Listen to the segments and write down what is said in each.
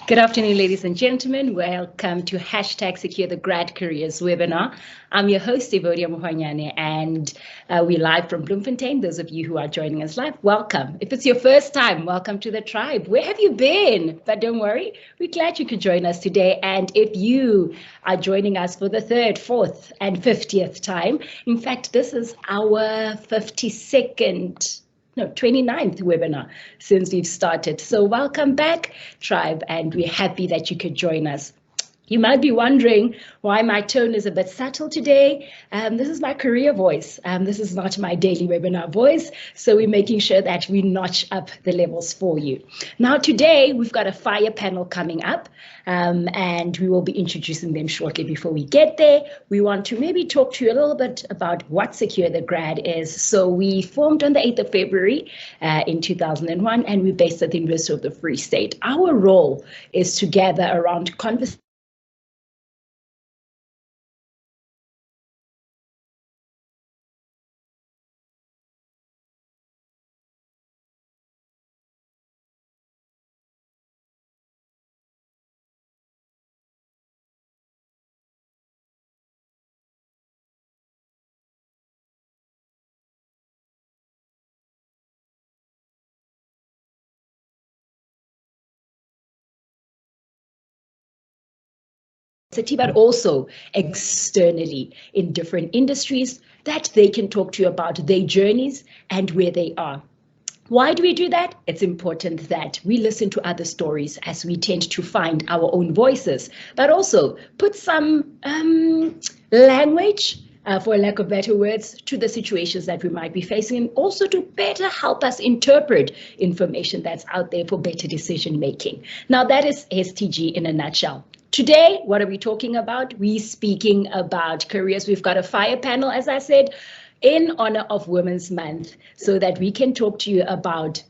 Good afternoon, ladies and gentlemen. Welcome to #SecureTheGrad Careers webinar. I'm your host, Evodia Muhanyane, and we're live from Bloemfontein. Those of you who are joining us live, welcome. If it's your first time, welcome to the tribe. Where have you been? But don't worry, we're glad you could join us today. And if you are joining us for the 3rd, 4th, and 50th time, in fact, this is our 52nd 29th webinar since we've started. So welcome back, tribe, and we're happy that you could join us. You might be wondering why my tone is a bit subtle today. This is my career voice. This is not my daily webinar voice. So we're making sure that we notch up the levels for you. Now, today, we've got a fire panel coming up, and we will be introducing them shortly. Before we get there, we want to maybe talk to you a little bit about what Secure the Grad is. So we formed on the 8th of February in 2001, and we're based at the University of the Free State. Our role is to gather around conversations but also externally in different industries that they can talk to you about their journeys and where they are. Why do we do that? It's important that we listen to other stories as we tend to find our own voices, but also put some language, for lack of better words, to the situations that we might be facing, and also to better help us interpret information that's out there for better decision making. Now, that is STG in a nutshell. Today, what are we talking about? We're speaking about careers. We've got a fire panel, as I said, in honor of Women's Month, so that we can talk to you about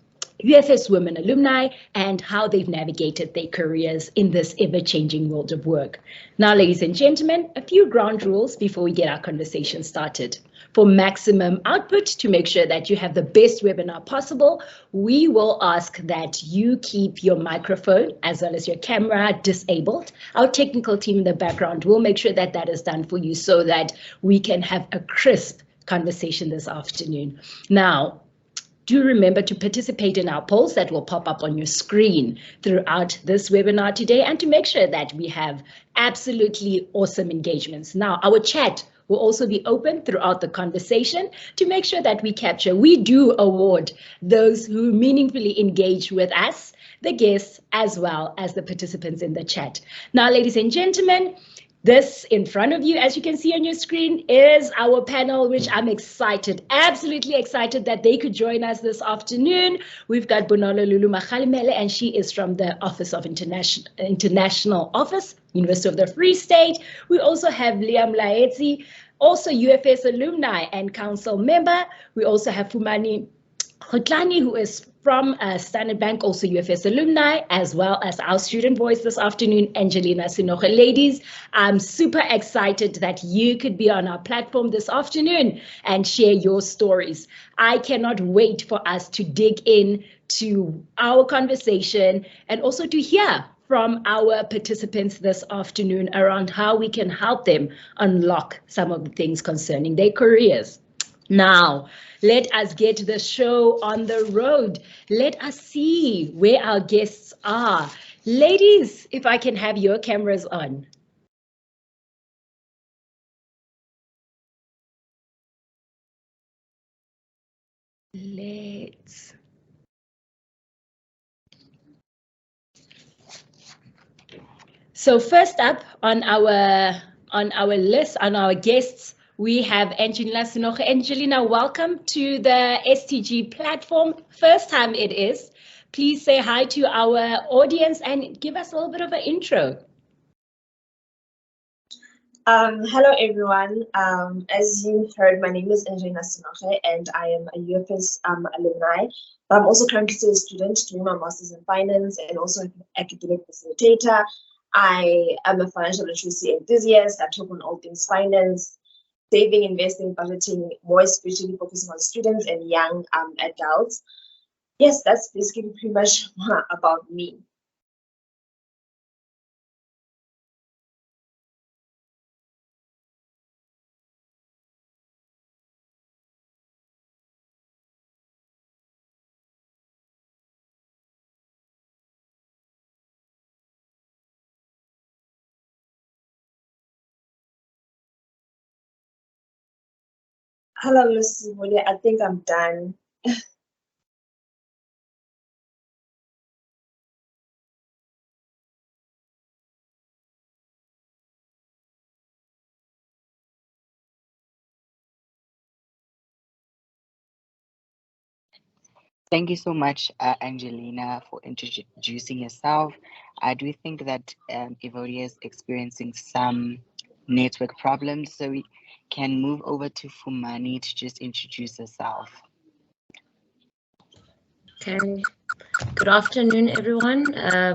UFS women alumni and how they've navigated their careers in this ever-changing world of work. Now, ladies and gentlemen, a few ground rules before we get our conversation started. For maximum output, to make sure that you have the best webinar possible, we will ask that you keep your microphone as well as your camera disabled. Our technical team in the background will make sure that that is done for you so that we can have a crisp conversation this afternoon. Now, do remember to participate in our polls that will pop up on your screen throughout this webinar today, and to make sure that we have absolutely awesome engagements. Now, our chat will also be open throughout the conversation to make sure that we do award those who meaningfully engage with us, the guests, as well as the participants in the chat. Now, ladies and gentlemen, this in front of you, as you can see on your screen, is our panel, which I'm excited, absolutely excited that they could join us this afternoon. We've got Bonolo Lulu Makhalimele, and she is from the Office of International Office, University of the Free State. We also have Liam Laetzi, also UFS alumni and council member. We also have Fumani Khotlani, who is from Standard Bank, also UFS alumni, as well as our student voice this afternoon, Angelina Sinoche. Ladies, I'm super excited that you could be on our platform this afternoon and share your stories. I cannot wait for us to dig in to our conversation and also to hear from our participants this afternoon around how we can help them unlock some of the things concerning their careers. Now, let us get the show on the road. Let us see where our guests are. Ladies, if I can have your cameras on. So first up on our list, on our guests, we have Angelina Sinoche. Angelina, welcome to the STG platform. First time it is. Please say hi to our audience and give us a little bit of an intro. Hello everyone. As you heard, my name is Angelina Sinoche and I am a UFS alumni. I'm also currently still a student doing my master's in finance and also an academic facilitator. I am a financial literacy enthusiast. I talk on all things finance, saving, investing, budgeting, more especially focusing on students and young adults. Yes, that's basically pretty much about me. Hello, Mrs. Woody. I think I'm done. Thank you so much, Angelina, for introducing yourself. I do think that Evodia is experiencing some network problems, so we can move over to Fumani to just introduce herself. Okay. Good afternoon, everyone.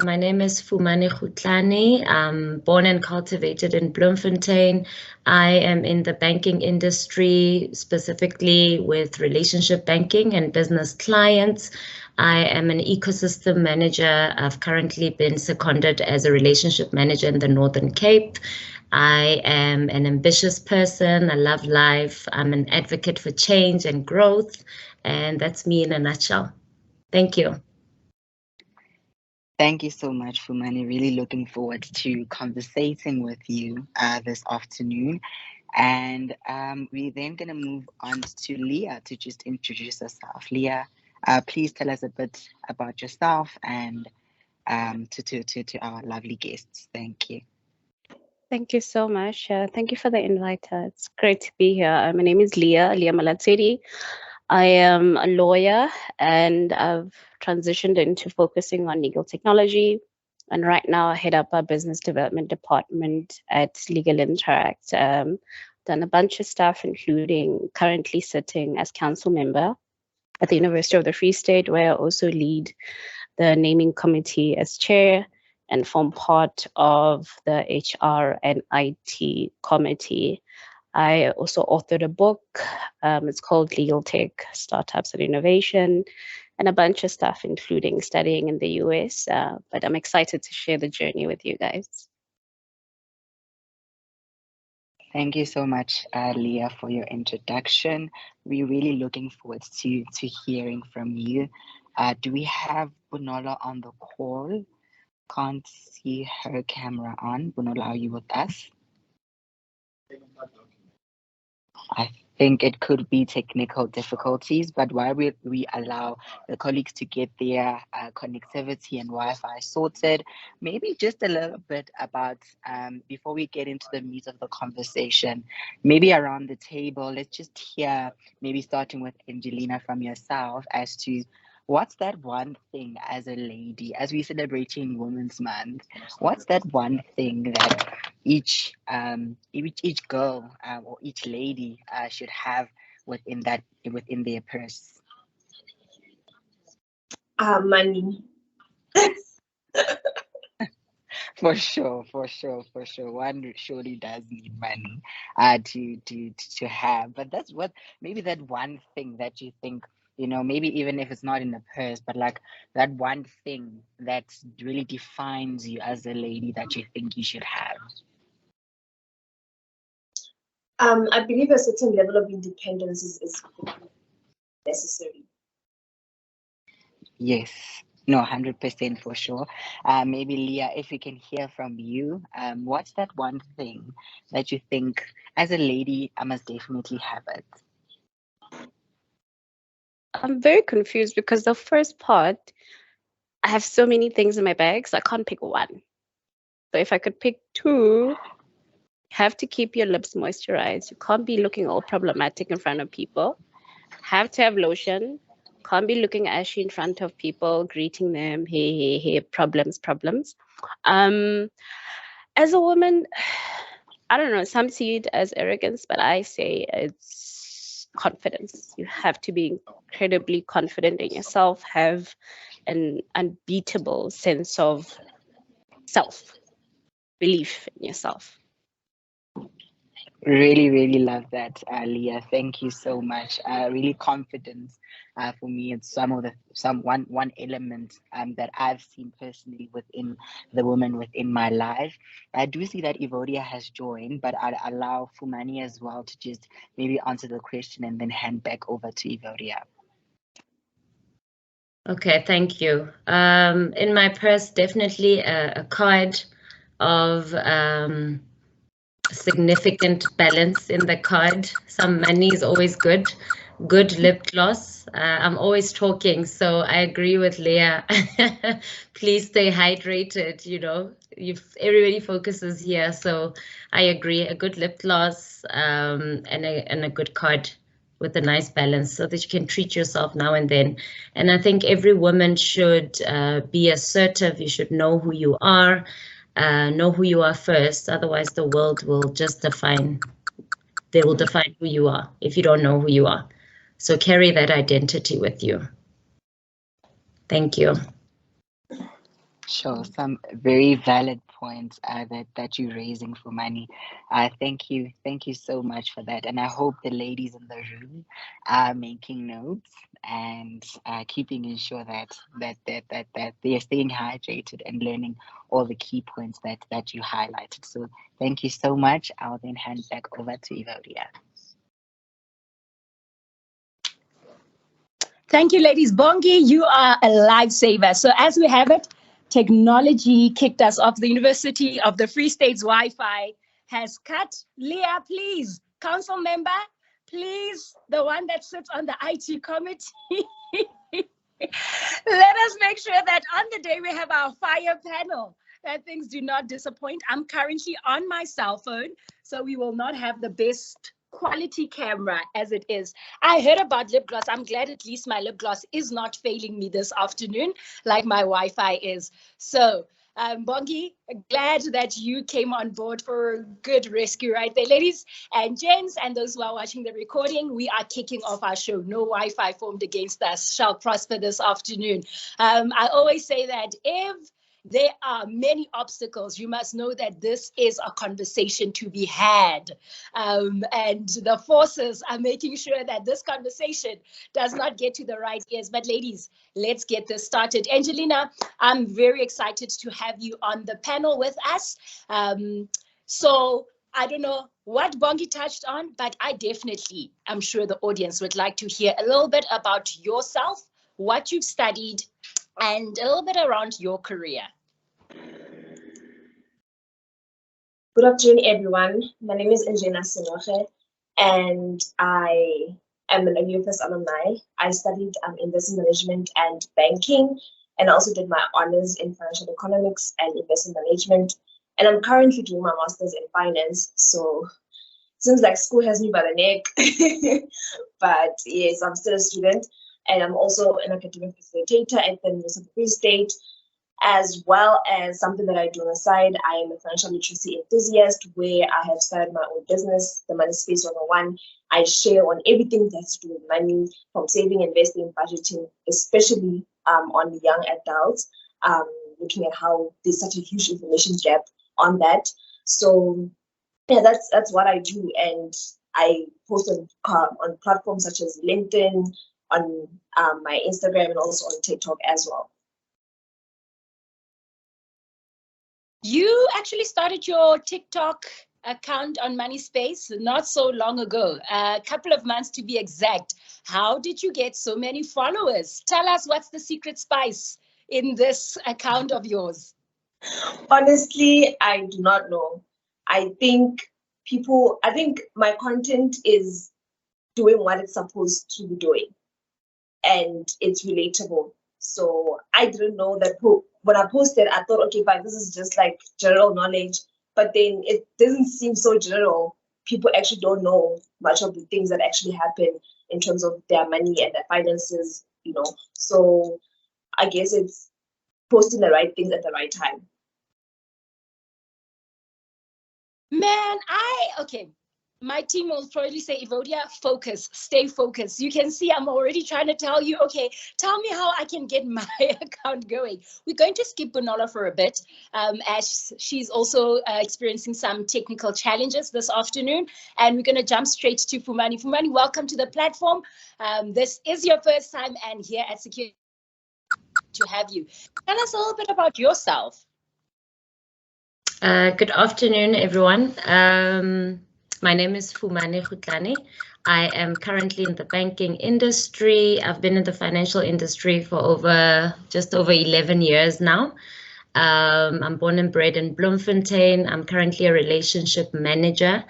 My name is Fumane Khutlane. I'm born and cultivated in Bloemfontein. I am in the banking industry, specifically with relationship banking and business clients. I am an ecosystem manager. I've currently been seconded as a relationship manager in the Northern Cape. I am an ambitious person. I love life. I'm an advocate for change and growth. And that's me in a nutshell. Thank you. Thank you so much, Fumani. Really looking forward to conversating with you this afternoon. And we're then going to move on to Leah to just introduce herself. Leah, please tell us a bit about yourself and to our lovely guests. Thank you. Thank you so much. Thank you for the invite. It's great to be here. My name is Leah Malatsedi. I am a lawyer and I've transitioned into focusing on legal technology. And right now I head up our business development department at Legal Interact. Done a bunch of stuff, including currently sitting as council member at the University of the Free State, where I also lead the naming committee as chair and form part of the HR and IT committee. I also authored a book. It's called Legal Tech, Startups and Innovation, and a bunch of stuff, including studying in the US. But I'm excited to share the journey with you guys. Thank you so much, Leah, for your introduction. We're really looking forward to hearing from you. Do we have Bunola on the call? Can't see her camera on. Bunola, are you with us? I think it could be technical difficulties, but while we allow the colleagues to get their connectivity and Wi-Fi sorted, maybe just a little bit about, before we get into the meat of the conversation, maybe around the table, let's just hear, maybe starting with Angelina from yourself, as to what's that one thing as a lady, as we're celebrating Women's Month, what's that one thing that each girl or each lady should have within their purse? Money. For sure. One surely does need money to have. But that's what, maybe that one thing that you think, maybe even if it's not in the purse, but like that one thing that really defines you as a lady that you think you should have. I believe a certain level of independence is necessary. Yes. No, 100% for sure. Maybe Leah, if we can hear from you, what's that one thing that you think as a lady I must definitely have it? I'm very confused because the first part, I have so many things in my bag, so I can't pick one. So if I could pick two, you have to keep your lips moisturized. You can't be looking all problematic in front of people. Have to have lotion. Can't be looking ashy in front of people, greeting them, hey, problems. As a woman, I don't know, some see it as arrogance, but I say it's confidence. You have to be incredibly confident in yourself, have an unbeatable sense of self, belief in yourself. Really love that, Leah. Thank you so much. Really confidence. For me, it's one element that I've seen personally within the women within my life. I do see that Evodia has joined, but I'll allow Fumani as well to just maybe answer the question and then hand back over to Evodia. Okay, thank you. In my purse, definitely a card of significant balance in the card. Some money is always good. Good lip gloss. I'm always talking, so I agree with Leah. Please stay hydrated. You know, everybody focuses here, so I agree. A good lip gloss and a good card with a nice balance, so that you can treat yourself now and then. And I think every woman should be assertive. You should know who you are. Know who you are first. Otherwise, the world will just define. They will define who you are if you don't know who you are. So carry that identity with you. Thank you. Sure, some very valid points that you're raising for money. Thank you so much for that, and I hope the ladies in the room are making notes and keeping ensure that they are staying hydrated and learning all the key points that you highlighted. So thank you so much. I'll then hand back over to Evodia. Thank you, ladies. Bongi, you are a lifesaver. So as we have it, technology kicked us off. The University of the Free State's Wi-Fi has cut. Leah, please, council member, please, the one that sits on the IT committee. Let us make sure that on the day we have our fire panel, that things do not disappoint. I'm currently on my cell phone, so we will not have the best quality camera as it is. I heard about lip gloss. I'm glad at least my lip gloss is not failing me this afternoon like my Wi-Fi is. So Bongi, glad that you came on board for a good rescue right there, ladies and gents, and those who are watching the recording. We are kicking off our show. No Wi-Fi formed against us shall prosper this afternoon. I always say that if there are many obstacles, you must know that this is a conversation to be had. And the forces are making sure that this conversation does not get to the right ears. But ladies, let's get this started. Angelina, I'm very excited to have you on the panel with us. So I don't know what Bongi touched on, but I definitely, I'm sure the audience would like to hear a little bit about yourself, what you've studied, and a little bit around your career. Good afternoon, everyone. My name is Angelina Senoche, and I am an UFS alumni. I studied investment management and banking, and also did my honors in financial economics and investment management. And I'm currently doing my master's in finance. So seems like school has me by the neck, but yes, I'm still a student, and I'm also an academic facilitator at the University of the Free State, as well as something that I do on the side. I am a financial literacy enthusiast, where I have started my own business, the Money Space 101. I share on everything that's to do with money, from saving, investing, budgeting, especially on the young adults, looking at how there's such a huge information gap on that. So yeah, that's what I do, and I post on platforms such as LinkedIn, on my Instagram, and also on TikTok as well. You actually started your TikTok account on Money Space not so long ago, a couple of months to be exact. How did you get so many followers? Tell us what's the secret spice in this account of yours. Honestly, I do not know. I think my content is doing what it's supposed to be doing, and it's relatable. So I didn't know that when I posted, I thought, okay, fine, this is just like general knowledge, but then it doesn't seem so general. People actually don't know much of the things that actually happen in terms of their money and their finances, you know. So I guess it's posting the right things at the right time. Man, okay. My team will probably say, Evodia, focus, stay focused. You can see I'm already trying to tell you, okay, tell me how I can get my account going. We're going to skip Bonola for a bit, as she's also experiencing some technical challenges this afternoon. And we're going to jump straight to Fumani. Fumani, welcome to the platform. This is your first time, and here at Secure to have you. Tell us a little bit about yourself. Good afternoon, everyone. My name is Fumane Khutlane. I am currently in the banking industry. I've been in the financial industry for just over 11 years now. I'm born and bred in Bloemfontein. I'm currently a relationship manager.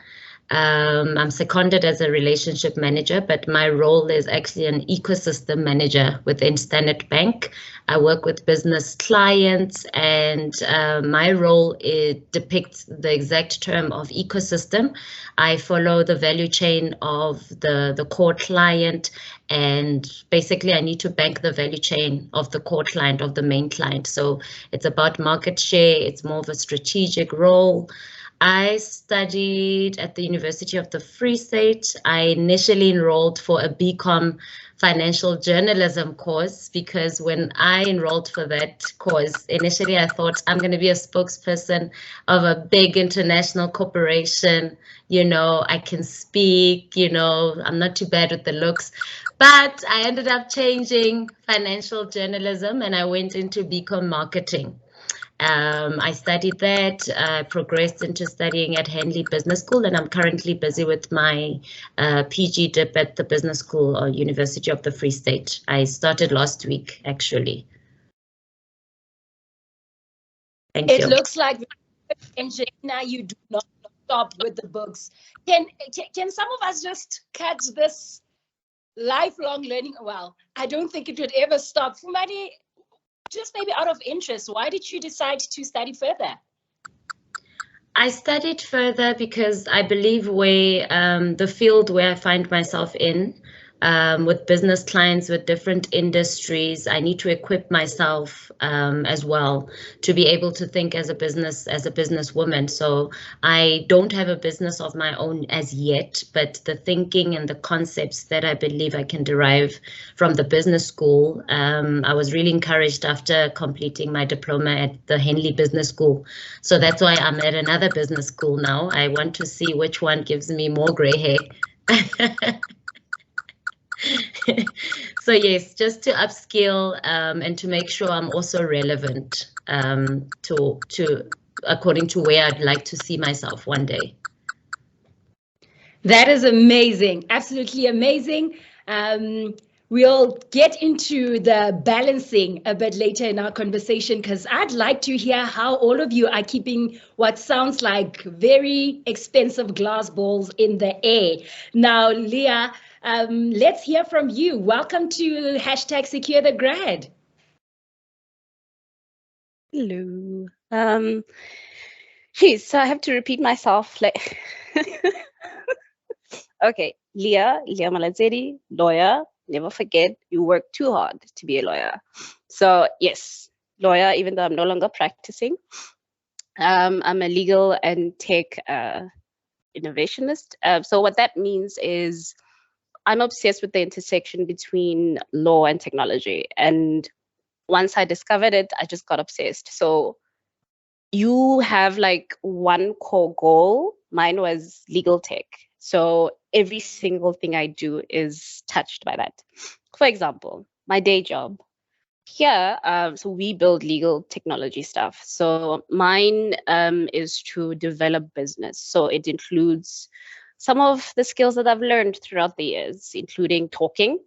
I'm seconded as a relationship manager, but my role is actually an ecosystem manager within Standard Bank. I work with business clients, and my role depicts the exact term of ecosystem. I follow the value chain of the core client, and basically I need to bank the value chain of the core client, of the main client. So it's about market share. It's more of a strategic role. I studied at the University of the Free State. I initially enrolled for a BCom financial journalism course, because when I enrolled for that course, initially I thought I'm going to be a spokesperson of a big international corporation. You know, I can speak, you know, I'm not too bad with the looks. But I ended up changing financial journalism and I went into BCom marketing. I studied that, progressed into studying at Henley Business School, and I'm currently busy with my PG dip at the Business School or University of the Free State. I started last week, actually. Thank you. It looks like, Angelina, you do not stop with the books. Can some of us just cut this lifelong learning? Well, I don't think it would ever stop. Fumani, just maybe out of interest, why did you decide to study further? I studied further because I believe the field where I find myself in, with business clients with different industries, I need to equip myself as well to be able to think as a businesswoman. So I don't have a business of my own as yet, but the thinking and the concepts that I believe I can derive from the business school, I was really encouraged after completing my diploma at the Henley Business School. So that's why I'm at another business school now. I want to see which one gives me more gray hair. So yes, just to upskill and to make sure I'm also relevant to according to where I'd like to see myself one day. That is amazing, absolutely amazing. We'll get into the balancing a bit later in our conversation, because I'd like to hear how all of you are keeping what sounds like very expensive glass balls in the air. Now, Leah, let's hear from you. Welcome to #SecureTheGrad. Hello. So I have to repeat myself. Like, okay, Leah Malatsedi, lawyer. Never forget, you work too hard to be a lawyer. So yes, lawyer, even though I'm no longer practicing. I'm a legal and tech innovationist. So what that means is I'm obsessed with the intersection between law and technology. And once I discovered it, I just got obsessed. So you have like one core goal. Mine was legal tech. So every single thing I do is touched by that. For example, my day job. Here, so we build legal technology stuff. So mine is to develop business. So it includes some of the skills that I've learned throughout the years, including talking,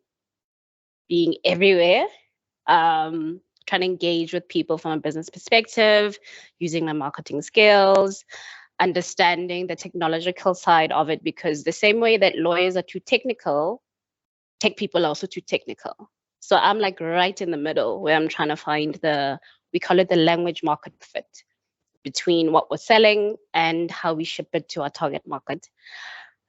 being everywhere, trying to engage with people from a business perspective, using my marketing skills, understanding the technological side of it, because the same way that lawyers are too technical, tech people are also too technical. So I'm like right in the middle where I'm trying to find we call it the language market fit between what we're selling and how we ship it to our target market.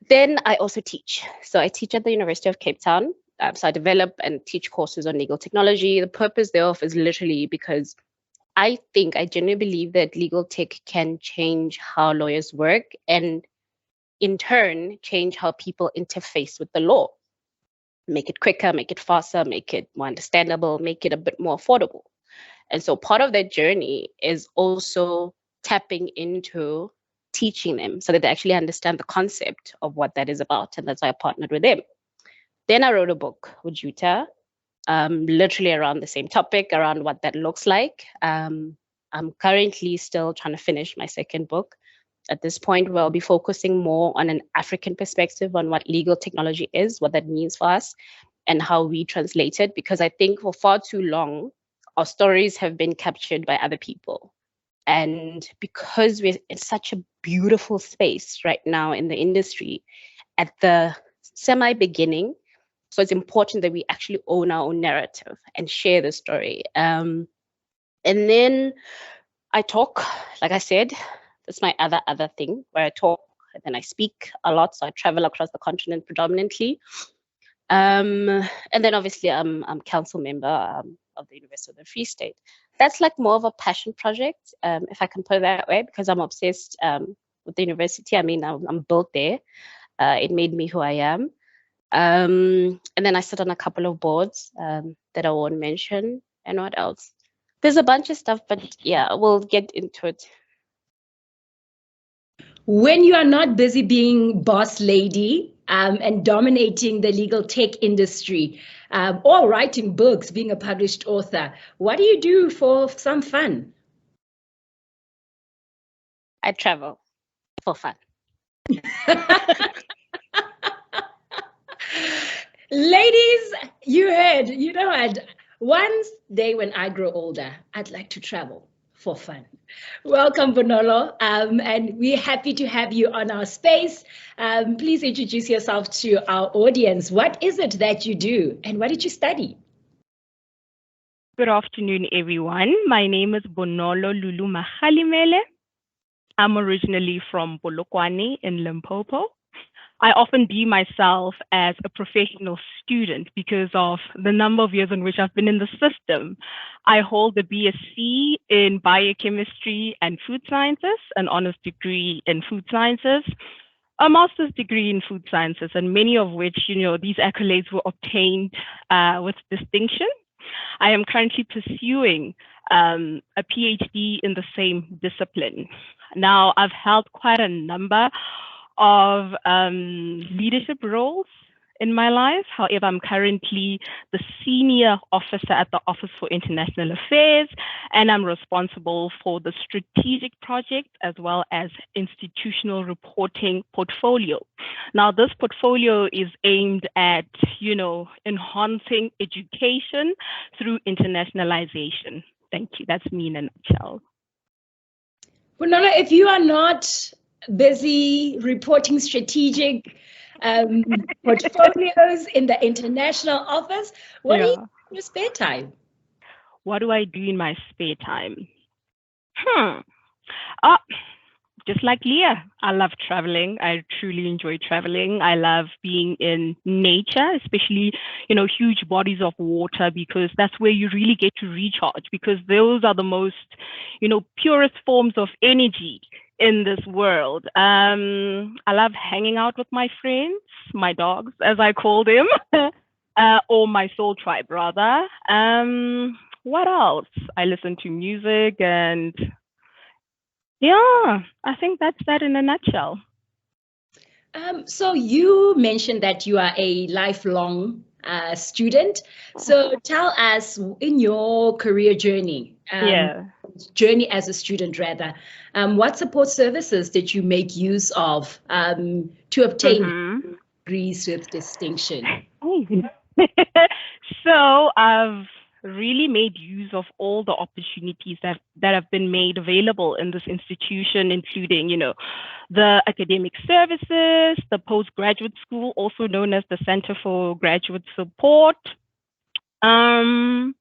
Then I also teach. So I teach at the University of Cape Town. So I develop and teach courses on legal technology. The purpose thereof is literally because I genuinely believe that legal tech can change how lawyers work and in turn change how people interface with the law. Make it quicker, make it faster, make it more understandable, make it a bit more affordable. And so part of that journey is also tapping into teaching them so that they actually understand the concept of what that is about. And that's why I partnered with them. Then I wrote a book with Juta, literally around the same topic, around what that looks like. I'm currently still trying to finish my second book. At this point, we'll be focusing more on an African perspective on what legal technology is, what that means for us, and how we translate it. Because I think for far too long, our stories have been captured by other people. And because we're in such a beautiful space right now in the industry at the semi-beginning, so it's important that we actually own our own narrative and share the story. And then I talk, like I said, that's my other thing where I talk and then I speak a lot. So I travel across the continent predominantly. And then obviously I'm council member of the University of the Free State. That's like more of a passion project, if I can put it that way, because I'm obsessed with the university. I mean, I'm built there. It made me who I am. And then I sit on a couple of boards that I won't mention. And what else? There's a bunch of stuff, but yeah, we'll get into it. When you are not busy being boss lady and dominating the legal tech industry or writing books, being a published author, what do you do for some fun? I travel for fun. Ladies, you heard, you know what? One day when I grow older, I'd like to travel for fun. Welcome, Bonolo, and we're happy to have you on our space. Please introduce yourself to our audience. What is it that you do and what did you study? Good afternoon, everyone. My name is Bonolo Lulu Mahalimele. I'm originally from Polokwane in Limpopo. I often view myself as a professional student because of the number of years in which I've been in the system. I hold a BSc in biochemistry and food sciences, an honors degree in food sciences, a master's degree in food sciences, and many of which, these accolades were obtained with distinction. I am currently pursuing a PhD in the same discipline. Now, I've held quite a number of leadership roles in my life. However, I'm currently the senior officer at the Office for International Affairs, and I'm responsible for the strategic project as well as institutional reporting portfolio. Now, this portfolio is aimed at, enhancing education through internationalization. Thank you. That's me in a nutshell. Bonolo, if you are not busy reporting strategic portfolios in the international office, what do you do in your spare time? What do I do in my spare time? Just like Leah, I love traveling. I truly enjoy traveling. I love being in nature, especially, huge bodies of water, because that's where you really get to recharge, because those are the most, purest forms of energy in this world. I love hanging out with my friends, my dogs, as I call them, or my soul tribe, rather. What else? I listen to music and yeah, I think that's that in a nutshell. So you mentioned that you are a lifelong student. So tell us, in your career journey, journey as a student rather, what support services did you make use of to obtain degrees with distinction? So I've really made use of all the opportunities that have been made available in this institution, including, the academic services, the postgraduate school, also known as the Center for Graduate Support. Also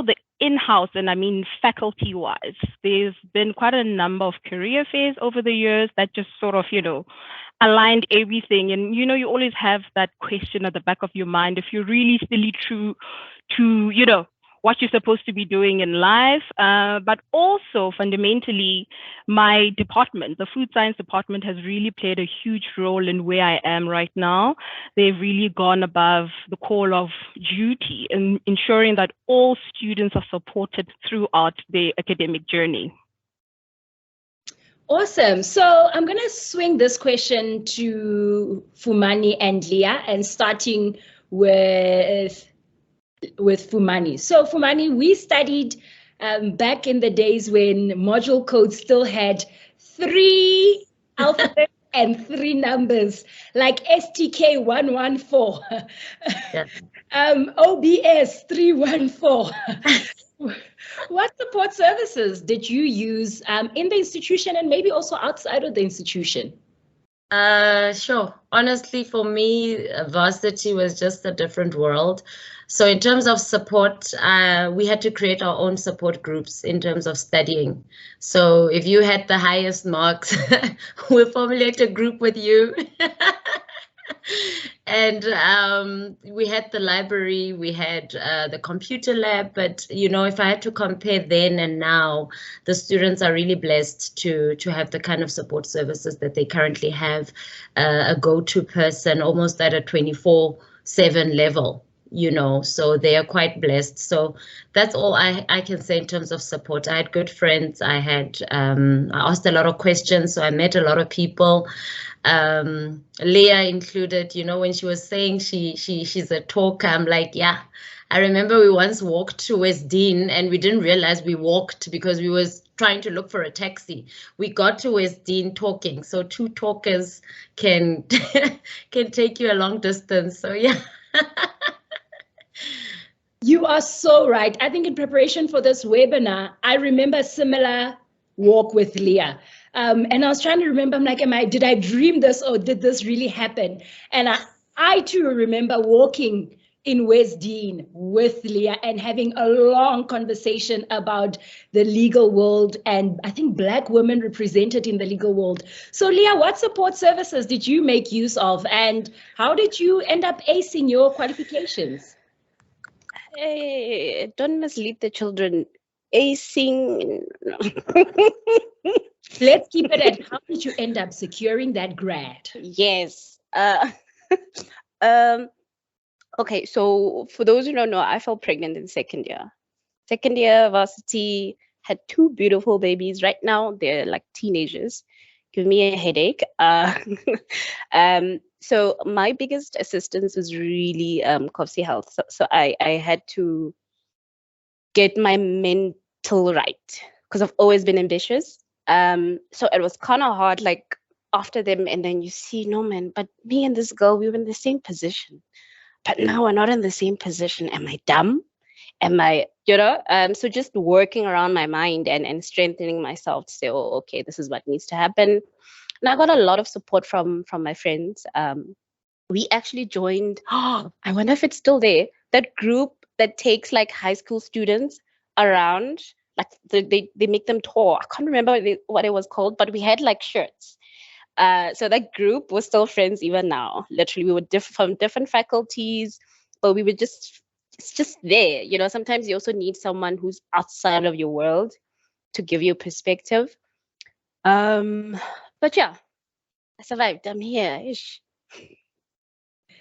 the in-house, and I mean faculty-wise, there's been quite a number of career fairs over the years that just sort of, aligned everything. And, you always have that question at the back of your mind, if you're really still true to, what you're supposed to be doing in life. But also fundamentally, my department, the food science department, has really played a huge role in where I am right now. They've really gone above the call of duty in ensuring that all students are supported throughout their academic journey. Awesome. So I'm going to swing this question to Fumani and Leah, and starting with Fumani. So Fumani, we studied back in the days when module codes still had 3 alphabets and 3 numbers, like STK 114, OBS 314. What support services did you use in the institution and maybe also outside of the institution? Sure. Honestly, for me, varsity was just a different world. So in terms of support, we had to create our own support groups in terms of studying. So if you had the highest marks, we'll formulate a group with you. And we had the library, we had the computer lab, but you know, if I had to compare then and now, the students are really blessed to have the kind of support services that they currently have, a go-to person almost at a 24/7 level, you know, so they are quite blessed. So that's all I can say in terms of support. I had good friends. I asked a lot of questions, so I met a lot of people. Leah included, you know, when she was saying she's a talker, I'm like, yeah. I remember we once walked to West Dean and we didn't realize we walked because we was trying to look for a taxi. We got to West Dean talking. So two talkers can can take you a long distance. So yeah. You are so right. I think in preparation for this webinar, I remember a similar walk with Leah. And I was trying to remember, I'm like, did I dream this or did this really happen? And I too remember walking in West Dean with Leah and having a long conversation about the legal world and I think Black women represented in the legal world. So Leah, what support services did you make use of and how did you end up acing your qualifications? Hey, don't mislead the children. Acing. Let's keep it at how did you end up securing that grad? Yes. Okay, so for those who don't know, I fell pregnant in second year. Second year varsity, had two beautiful babies. Right now, they're like teenagers. Give me a headache. So my biggest assistance was really Kovsie Health. So I had to get my mental right because I've always been ambitious. So it was kind of hard, like after them, and then you see, no man, but me and this girl, we were in the same position, but now we're not in the same position. Am I dumb? Am I, so just working around my mind and strengthening myself to say, oh, okay, this is what needs to happen. And I got a lot of support from my friends. We actually joined, I wonder if it's still there, that group that takes like high school students around, like they make them tour. I can't remember what it was called, but we had like shirts. So that group was still friends even now. Literally, we were from different faculties, but we were it's just there. You know, sometimes you also need someone who's outside of your world to give you perspective. But yeah, I survived. I'm here. Ish.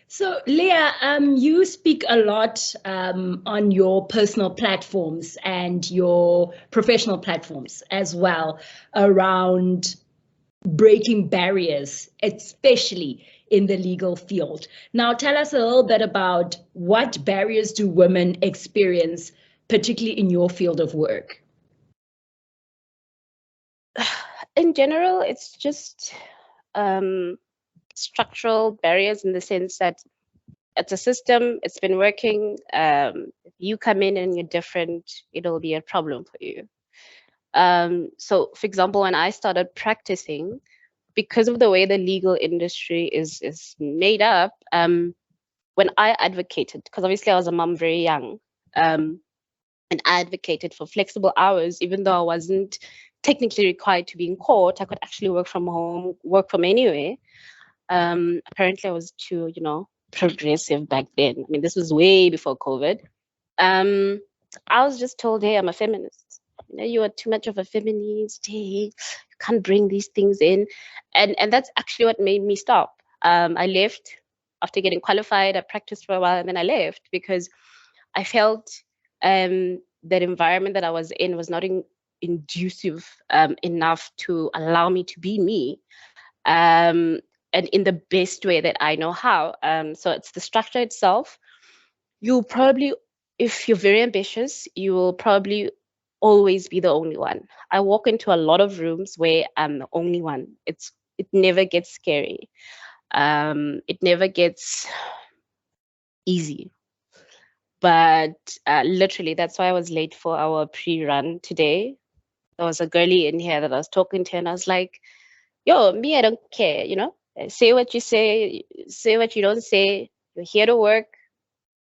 So Leah, you speak a lot on your personal platforms and your professional platforms as well around breaking barriers, especially in the legal field. Now, tell us a little bit about what barriers do women experience, particularly in your field of work? In general, it's just structural barriers in the sense that it's a system, it's been working. If you come in and you're different, it'll be a problem for you. So, for example, when I started practicing, because of the way the legal industry is made up, when I advocated, because obviously I was a mom very young, and I advocated for flexible hours, even though I wasn't technically required to be in court, I could actually work from home, work from anywhere. Apparently, I was too, progressive back then. I mean, this was way before COVID. I was just told, hey, I'm a feminist. You are too much of a feminist. Hey, you can't bring these things in. And that's actually what made me stop. I left after getting qualified. I practiced for a while and then I left because I felt that environment that I was in was not inducive enough to allow me to be me. And in the best way that I know how. So it's the structure itself. You'll probably, if you're very ambitious, you will probably always be the only one. I walk into a lot of rooms where I'm the only one. It never gets scary. It never gets easy. But literally, that's why I was late for our pre-run today. There was a girlie in here that I was talking to, and I was like, yo, me, I don't care, you know? Say what you say what you don't say. You're here to work,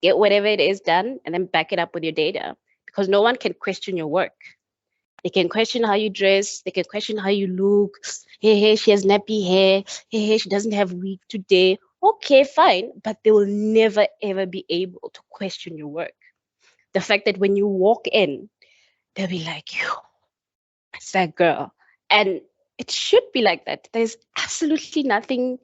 get whatever it is done, and then back it up with your data. Because no one can question your work. They can question how you dress. They can question how you look. Hey, she has nappy hair. Hey, she doesn't have wig today. Okay, fine. But they will never, ever be able to question your work. The fact that when you walk in, they'll be like, yo, it's that girl. And it should be like that. There's absolutely nothing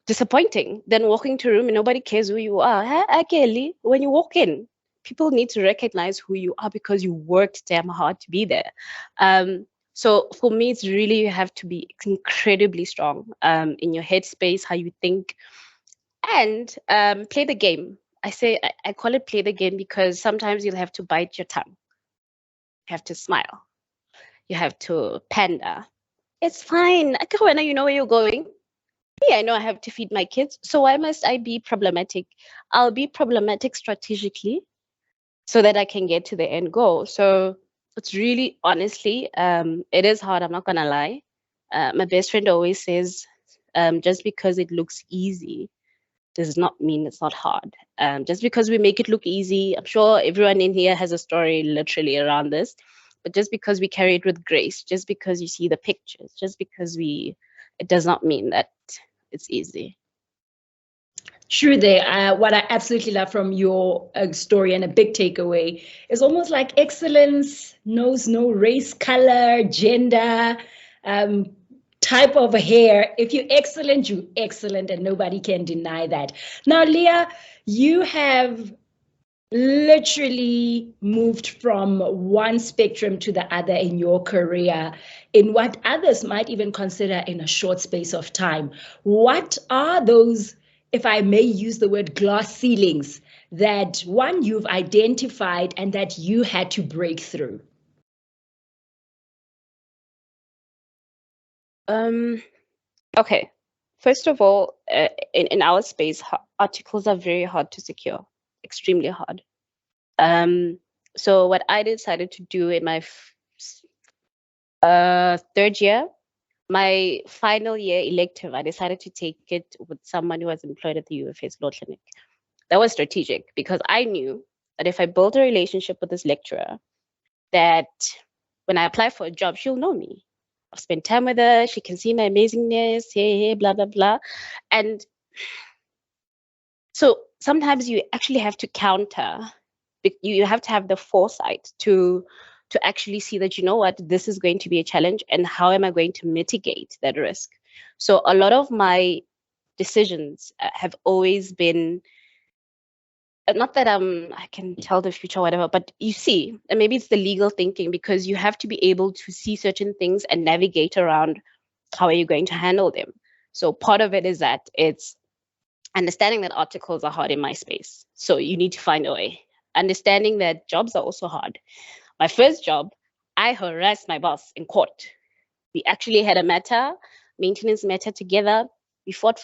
disappointing than walking to a room and nobody cares who you are. Kelly, when you walk in, people need to recognize who you are because you worked damn hard to be there. So for me, it's really, you have to be incredibly strong in your headspace, how you think, and play the game. I call it play the game because sometimes you'll have to bite your tongue. You have to smile. You have to panda. It's fine. When you know where you're going. Yeah, I know I have to feed my kids. So why must I be problematic? I'll be problematic strategically so that I can get to the end goal. So it's really, honestly, it is hard. I'm not going to lie. My best friend always says, just because it looks easy does not mean it's not hard. Just because we make it look easy, I'm sure everyone in here has a story literally around this, but just because we carry it with grace, just because you see the pictures, just because it does not mean that it's easy. True there. What I absolutely love from your story and a big takeaway is almost like excellence knows no race, color, gender, type of hair. If you're excellent, and nobody can deny that. Now, Leah, you have literally moved from one spectrum to the other in your career in what others might even consider in a short space of time. What are those, if I may use the word, glass ceilings that one you've identified and that you had to break through? Okay. First of all, in our space, articles are very hard to secure, extremely hard. So what I decided to do in my third year, my final year elective, I decided to take it with someone who was employed at the UFS Law Clinic. That was strategic because I knew that if I built a relationship with this lecturer, that when I apply for a job, she'll know me. I've spent time with her. She can see my amazingness, hey, blah, blah, blah. And so sometimes you actually have to counter. You have to have the foresight to actually see that, you know what, this is going to be a challenge and how am I going to mitigate that risk? So a lot of my decisions have always been, not that I can tell the future or whatever, but you see, and maybe it's the legal thinking because you have to be able to see certain things and navigate around how are you going to handle them. So part of it is that it's understanding that articles are hard in my space. So you need to find a way. Understanding that jobs are also hard. My first job, I harassed my boss in court. We actually had a maintenance matter together. We fought.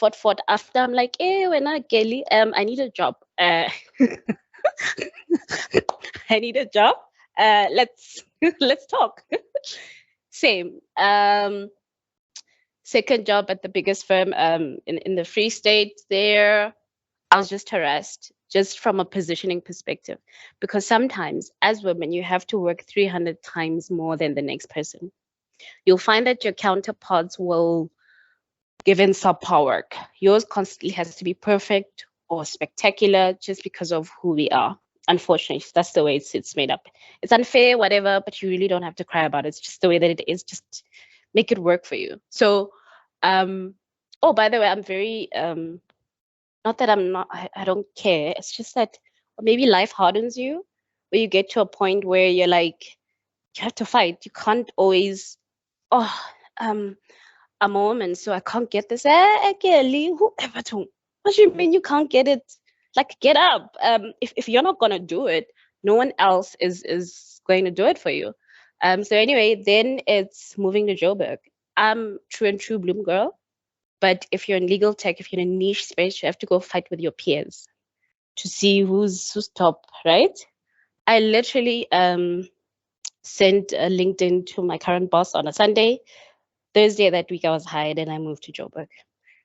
After I'm like, hey, we're not Kelly. I need a job. I need a job. Let's talk. Same. Second job at the biggest firm in the Free State there. I was just harassed, just from a positioning perspective, because sometimes as women, you have to work 300 times more than the next person. You'll find that your counterparts will give in subpar work. Yours constantly has to be perfect or spectacular just because of who we are. Unfortunately, that's the way it's made up. It's unfair, whatever, but you really don't have to cry about it. It's just the way that it is. Just make it work for you. So, oh, by the way, I'm very, not that I don't care. It's just that maybe life hardens you, where you get to a point where you're like, you have to fight. You can't always, oh, I'm a woman, so I can't get this. Whoever to. What do you mean you can't get it? Like, get up. If you're not gonna do it, no one else is going to do it for you. So anyway, then it's moving to Joburg. I'm true and true Bloom girl. But if you're in legal tech, if you're in a niche space, you have to go fight with your peers. to see who's top, right? I literally sent a LinkedIn to my current boss on a Sunday. Thursday that week I was hired and I moved to Joburg.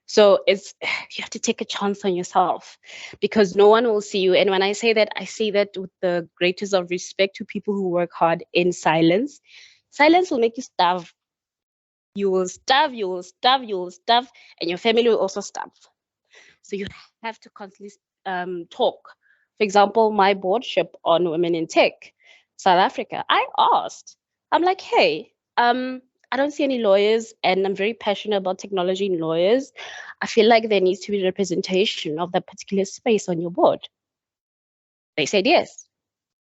So it's, you have to take a chance on yourself because no one will see you. And when I say that with the greatest of respect to people who work hard in silence. Silence will make you starve. You will starve, you will starve, you will starve, and your family will also starve. So you have to constantly talk. For example, my boardship on Women in Tech, South Africa, I asked, I'm like, hey, I don't see any lawyers and I'm very passionate about technology and lawyers. I feel like there needs to be representation of that particular space on your board. They said yes.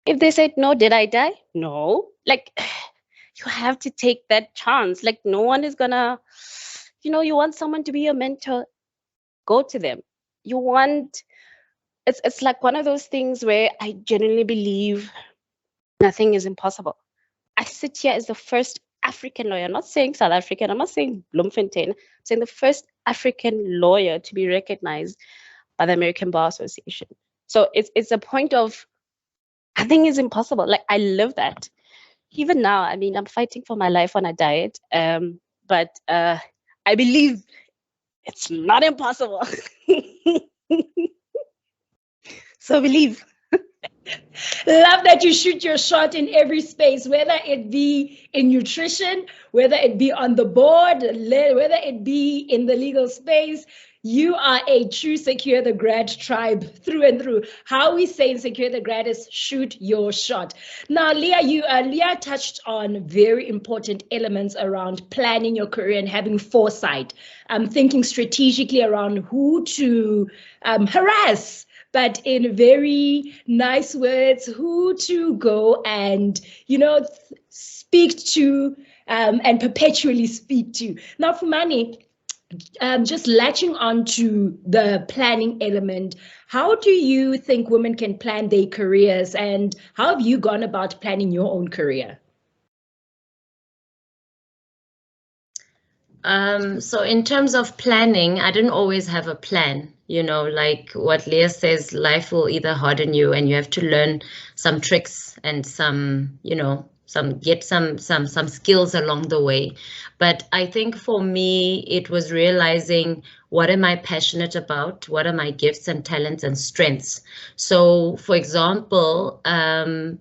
If they said no, did I die? No. Like, you have to take that chance. Like, no one is gonna, you want someone to be your mentor, go to them. You want, it's like one of those things where I genuinely believe nothing is impossible. I sit here as the first African lawyer, I'm not saying South African, I'm not saying Bloemfontein, I'm saying the first African lawyer to be recognized by the American Bar Association. So it's a point of nothing is impossible. Like, I live that. Even now, I mean, I'm fighting for my life on a diet, but I believe it's not impossible. So believe. Love that you shoot your shot in every space, whether it be in nutrition, whether it be on the board, whether it be in the legal space. You are a true Secure the Grad tribe through and through. How we say in Secure the Grad is shoot your shot. Now, Leah touched on very important elements around planning your career and having foresight. Thinking strategically around who to harass, but in very nice words, who to go and, speak to and perpetually speak to. Now, Fumani, just latching on to the planning element, how do you think women can plan their careers and how have you gone about planning your own career? So in terms of planning, I didn't always have a plan. Like what Leah says, life will either harden you and you have to learn some tricks and some skills along the way. But I think for me, it was realizing, what am I passionate about? What are my gifts and talents and strengths? So, for example,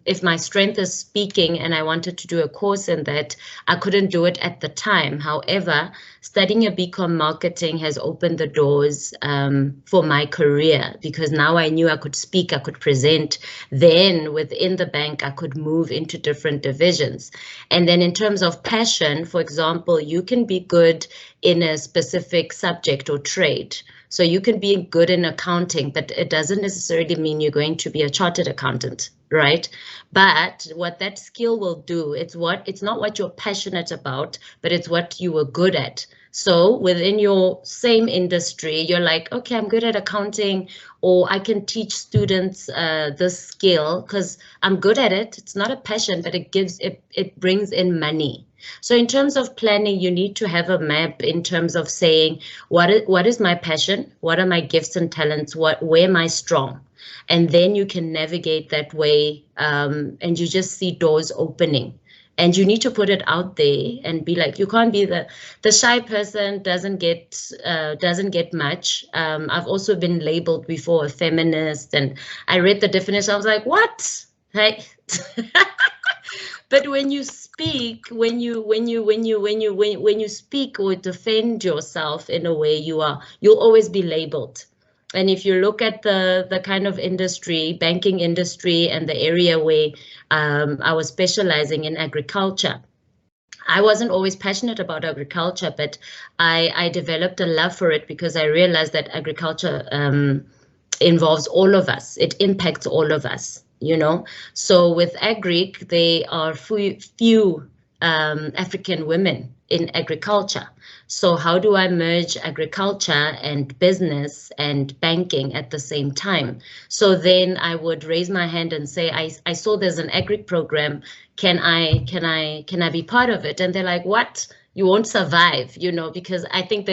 if my strength is speaking and I wanted to do a course in that, I couldn't do it at the time. However, studying a BCom marketing has opened the doors for my career, because now I knew I could speak, I could present. Then within the bank, I could move into different divisions. And then in terms of passion, for example, you can be good in a specific subject or trade. So you can be good in accounting, but it doesn't necessarily mean you're going to be a chartered accountant, right? But what that skill will do, it's not what you're passionate about, but it's what you were good at. So within your same industry, you're like, okay, I'm good at accounting, or I can teach students this skill because I'm good at it. It's not a passion, but it brings in money. So in terms of planning, you need to have a map in terms of saying, what is my passion? What are my gifts and talents? Where am I strong? And then you can navigate that way, and you just see doors opening. And you need to put it out there and be like, you can't be the shy person, doesn't get much. I've also been labeled before a feminist, and I read the definition. I was like, what? Hey. But when you speak, when you speak or defend yourself in a way, you'll always be labeled. And if you look at the kind of industry, banking industry, and the area where I was specializing in agriculture, I wasn't always passionate about agriculture, but I developed a love for it because I realized that agriculture involves all of us. It impacts all of us, So with agric, there are few African women in agriculture. So how do I merge agriculture and business and banking at the same time? So then I would raise my hand and say, I saw there's an agric program. Can I be part of it? And they're like, what? You won't survive, because I think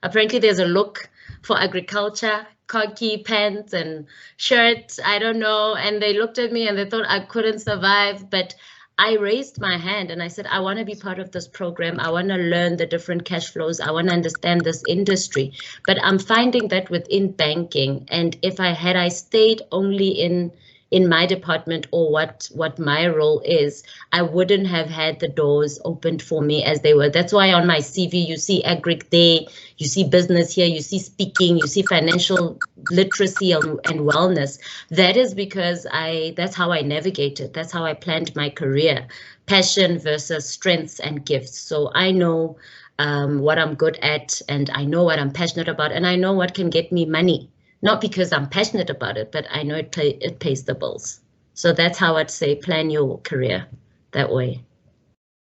apparently there's a look for agriculture khaki pants and shirt, I don't know. And they looked at me and they thought I couldn't survive. But I raised my hand and I said, I want to be part of this program. I want to learn the different cash flows. I want to understand this industry. But I'm finding that within banking, and if I stayed only in my department or what my role is, I wouldn't have had the doors opened for me as they were. That's why on my CV, you see agric there, you see business here, you see speaking, you see financial literacy and wellness. That is because that's how I navigated. That's how I planned my career, passion versus strengths and gifts. So I know what I'm good at, and I know what I'm passionate about, and I know what can get me money. Not because I'm passionate about it, but I know it pays the bills. So that's how I'd say plan your career that way.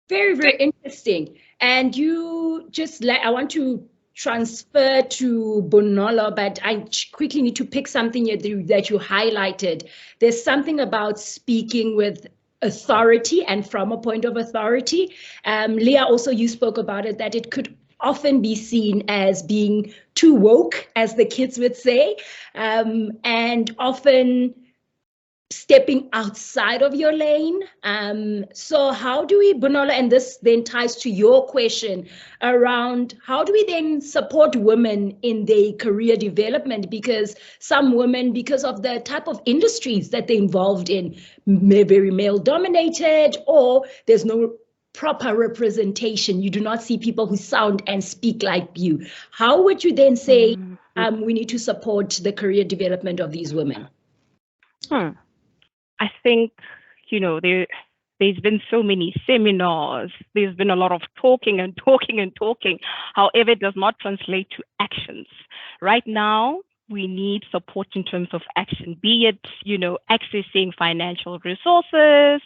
Very, very interesting. And you just I want to transfer to Bonolo, but I quickly need to pick something that you highlighted. There's something about speaking with authority and from a point of authority. Leah, also you spoke about it, that it could often be seen as being too woke, as the kids would say, and often stepping outside of your lane. So how do we, Bonolo, and this then ties to your question around how do we then support women in their career development? Because some women, because of the type of industries that they're involved in, very male dominated, or there's no proper representation. You do not see people who sound and speak like you. How would you then say we need to support the career development of these women? I think, there's been so many seminars. There's been a lot of talking and talking and talking. However, it does not translate to actions. Right now, we need support in terms of action, be it, accessing financial resources,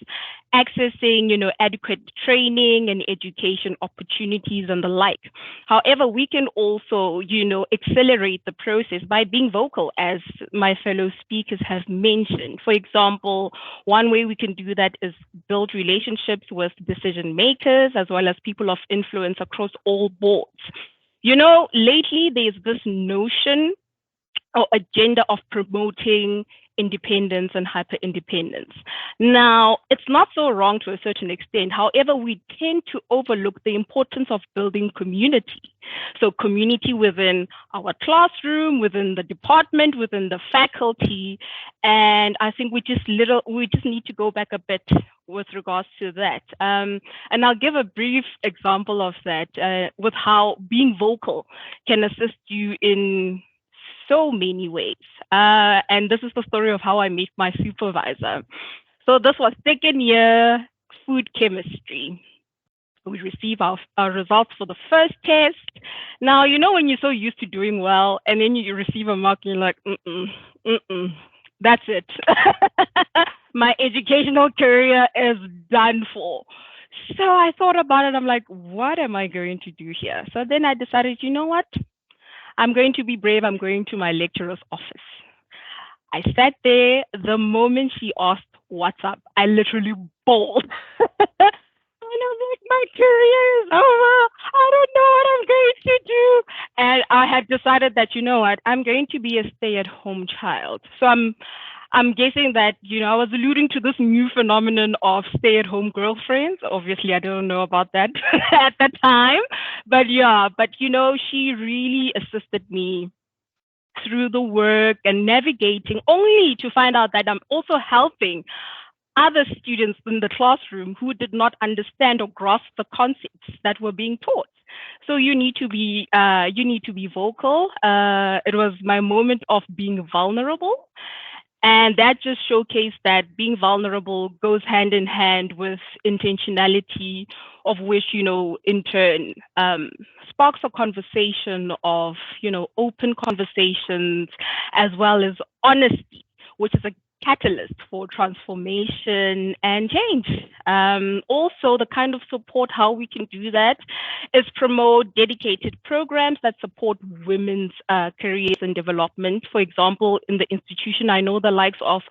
accessing, adequate training and education opportunities and the like. However, we can also, accelerate the process by being vocal, as my fellow speakers have mentioned. For example, one way we can do that is build relationships with decision makers as well as people of influence across all boards. Lately there's this notion or agenda of promoting independence and hyper-independence. Now, it's not so wrong to a certain extent. However, we tend to overlook the importance of building community. So community within our classroom, within the department, within the faculty. And I think we just need to go back a bit with regards to that. And I'll give a brief example of that with how being vocal can assist you in so many ways. And this is the story of how I met my supervisor. So this was second year food chemistry. We receive our results for the first test. Now, when you're so used to doing well and then you receive a mark, you're like, that's it. My educational career is done for. So I thought about it. I'm like, what am I going to do here? So then I decided, you know what? I'm going to be brave. I'm going to my lecturer's office. I sat there. The moment she asked, what's up, I literally bawled. And I was like, my career is over. I don't know what I'm going to do. And I had decided that, you know what, I'm going to be a stay-at-home child. So I'm guessing that, I was alluding to this new phenomenon of stay-at-home girlfriends. Obviously, I don't know about that at the time. But yeah, she really assisted me through the work and navigating, only to find out that I'm also helping other students in the classroom who did not understand or grasp the concepts that were being taught. So you need to be vocal. It was my moment of being vulnerable. And that just showcased that being vulnerable goes hand in hand with intentionality, of which, in turn, sparks a conversation of, open conversations, as well as honesty, which is a catalyst for transformation and change. Also, the kind of support, how we can do that is promote dedicated programs that support women's careers and development. For example, in the institution, I know the likes of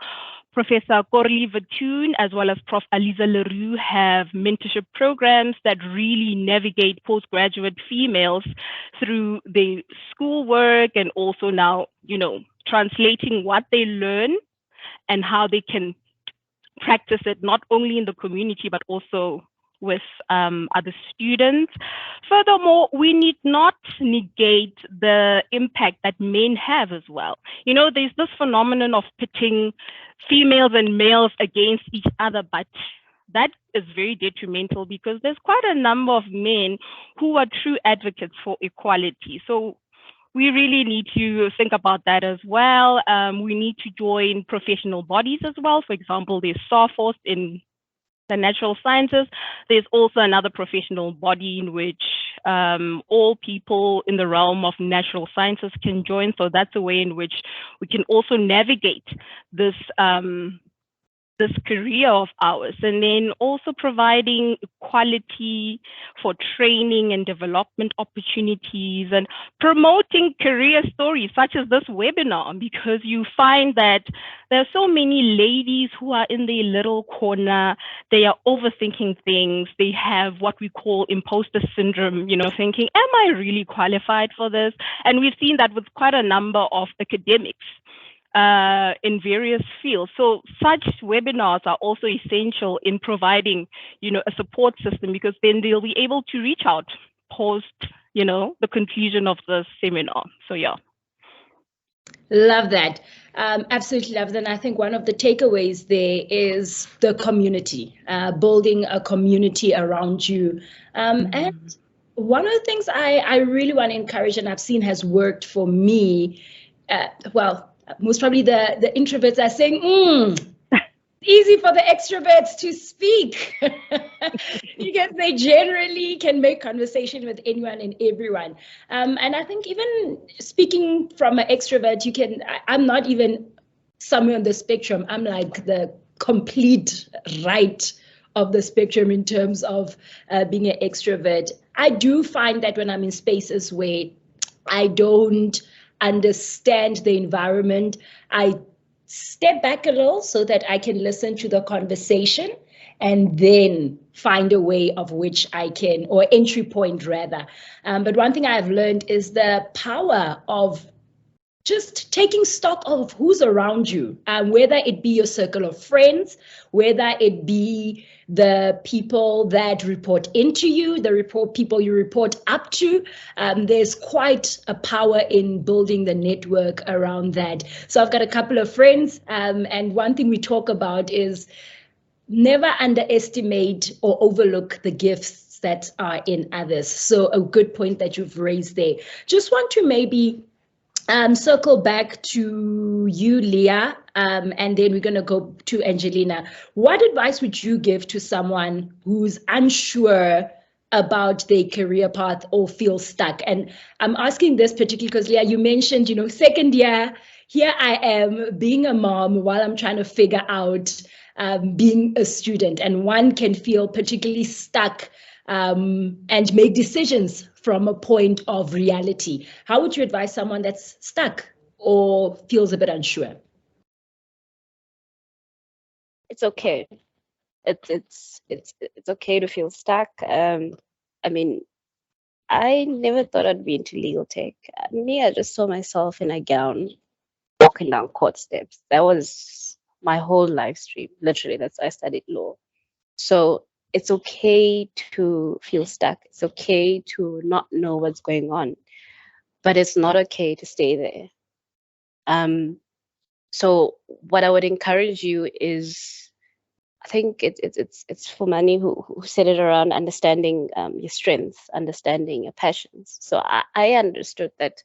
Professor Corley Vatoon as well as Prof. Aliza Leroux have mentorship programs that really navigate postgraduate females through their schoolwork and also now, translating what they learn and how they can practice it, not only in the community, but also with other students. Furthermore, we need not negate the impact that men have as well. You know, there's this phenomenon of pitting females and males against each other, but that is very detrimental because there's quite a number of men who are true advocates for equality. So we really need to think about that as well. We need to join professional bodies as well. For example, there's SAFOS in the natural sciences. There's also another professional body in which all people in the realm of natural sciences can join. So that's a way in which we can also navigate this this career of ours, and then also providing equality for training and development opportunities and promoting career stories such as this webinar, because you find that there are so many ladies who are in their little corner. They are overthinking things. They have what we call imposter syndrome, you know, thinking, am I really qualified for this? And we've seen that with quite a number of academics in various fields. So such webinars are also essential in providing, you know, a support system, because then they'll be able to reach out post, you know, the conclusion of the seminar. So yeah. Love that. Absolutely love that. And I think one of the takeaways there is the community, building a community around you. And one of the things I really want to encourage, and I've seen has worked for me, well, most probably the introverts are saying, easy for the extroverts to speak because they generally can make conversation with anyone and everyone. And I think even speaking from an extrovert, I'm not even somewhere on the spectrum. I'm like the complete right of the spectrum in terms of being an extrovert. I do find that when I'm in spaces where I don't understand the environment, I step back a little so that I can listen to the conversation and then find a way of which I can, or entry point rather. But one thing I've learned is the power of just taking stock of who's around you, whether it be your circle of friends, whether it be the people that report into you, people you report up to. There's quite a power in building the network around that. So I've got a couple of friends, and one thing we talk about is never underestimate or overlook the gifts that are in others. So a good point that you've raised there. Just want to maybe circle back to you, Leah, and then we're going to go to Angelina. What advice would you give to someone who's unsure about their career path or feels stuck? And I'm asking this particularly because, Leah, you mentioned, you know, second year, here I am being a mom while I'm trying to figure out being a student, and one can feel particularly stuck and make decisions from a point of reality. How would you advise someone that's stuck or feels a bit unsure? It's okay. It's okay to feel stuck. I mean, I never thought I'd be into legal tech. Me, I just saw myself in a gown walking down court steps. That was my whole life stream. Literally, that's why I studied law. So it's okay to feel stuck. It's okay to not know what's going on, but it's not okay to stay there. So what I would encourage you is, I think it's for Fumani who said it around understanding your strengths, understanding your passions. So I understood that,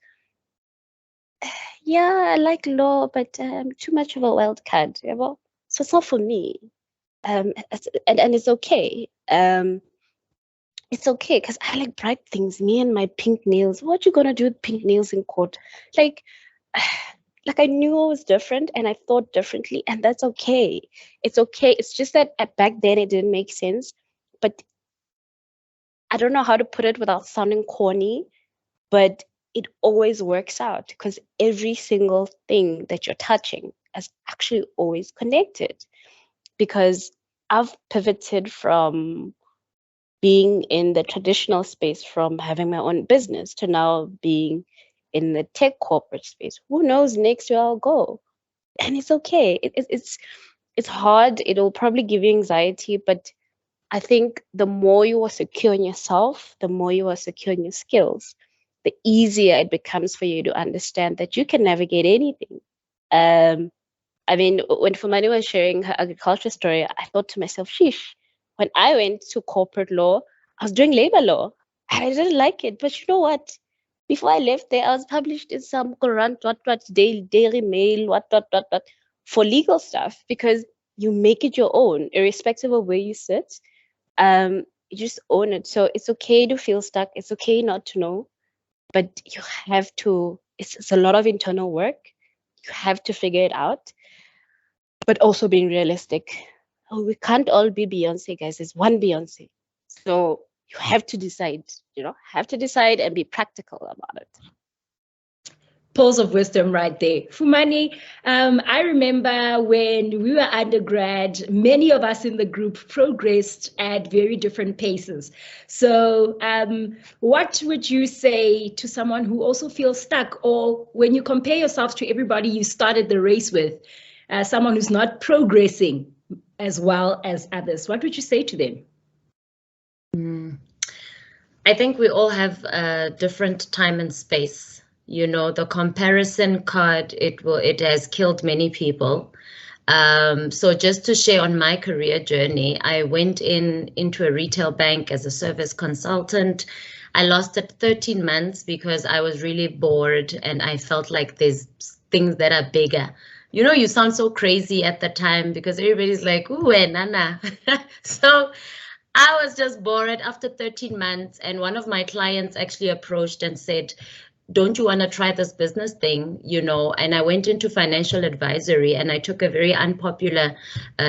yeah, I like law, but I'm too much of a wild card. Yeah, well, so it's not for me. And it's okay. It's okay because I like bright things. Me and my pink nails. What you gonna do with pink nails in court? Like I knew I was different and I thought differently, and that's okay. It's okay. It's just that back then it didn't make sense. But I don't know how to put it without sounding corny, but it always works out because every single thing that you're touching is actually always connected. Because I've pivoted from being in the traditional space, from having my own business to now being in the tech corporate space. Who knows, next year I'll go. And it's okay. It's hard. It'll probably give you anxiety, but I think the more you are secure in yourself, the more you are secure in your skills, the easier it becomes for you to understand that you can navigate anything. I mean, when Fumani was sharing her agriculture story, I thought to myself, sheesh, when I went to corporate law, I was doing labor law. I didn't like it. But you know what? Before I left there, I was published in some current, Daily Mail, what, for legal stuff, because you make it your own, irrespective of where you sit. You just own it. So it's okay to feel stuck. It's okay not to know, but you have to, it's a lot of internal work. You have to figure it out, but also being realistic. Oh, we can't all be Beyonce, guys. There's one Beyonce. So you have to decide, and be practical about it. Pearls of wisdom right there. Fumani, I remember when we were undergrad, many of us in the group progressed at very different paces. So what would you say to someone who also feels stuck, or when you compare yourself to everybody you started the race with, someone who's not progressing as well as others, what would you say to them? I think we all have a different time and space. You know, the comparison card, it has killed many people. So just to share on my career journey, I went into a retail bank as a service consultant. I lasted 13 months because I was really bored and I felt like there's things that are bigger. You know, you sound so crazy at the time because everybody's like, ooh, nana. So I was just bored after 13 months, and one of my clients actually approached and said, don't you want to try this business thing, you know? And I went into financial advisory, and I took a very unpopular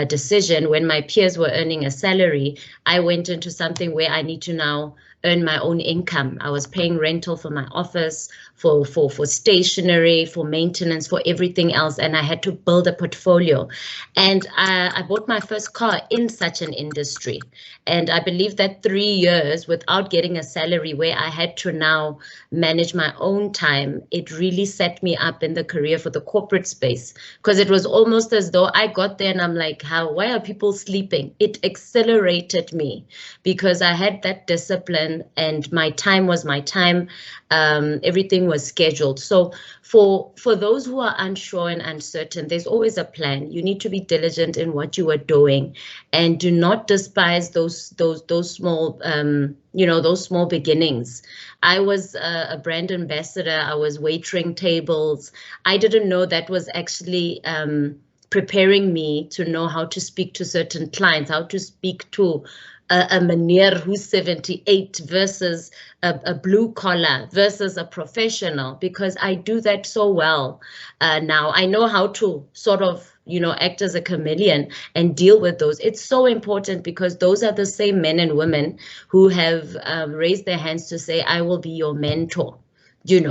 decision. When my peers were earning a salary, I went into something where I need to now earn my own income. I was paying rental for my office, for stationery, for maintenance, for everything else, and I had to build a portfolio. And I bought my first car in such an industry. And I believe that 3 years without getting a salary, where I had to now manage my own time, it really set me up in the career for the corporate space, because it was almost as though I got there and I'm like, why are people sleeping? It accelerated me because I had that discipline, and my time was my time. Everything was scheduled. So for those who are unsure and uncertain, there's always a plan. You need to be diligent in what you are doing, and do not despise those small those small beginnings. I was a brand ambassador. I was waitering tables. I didn't know that was actually preparing me to know how to speak to certain clients, how to speak to a meneer who's 78 versus a blue collar versus a professional, because I do that so well now. I know how to sort of, act as a chameleon and deal with those. It's so important because those are the same men and women who have raised their hands to say, I will be your mentor.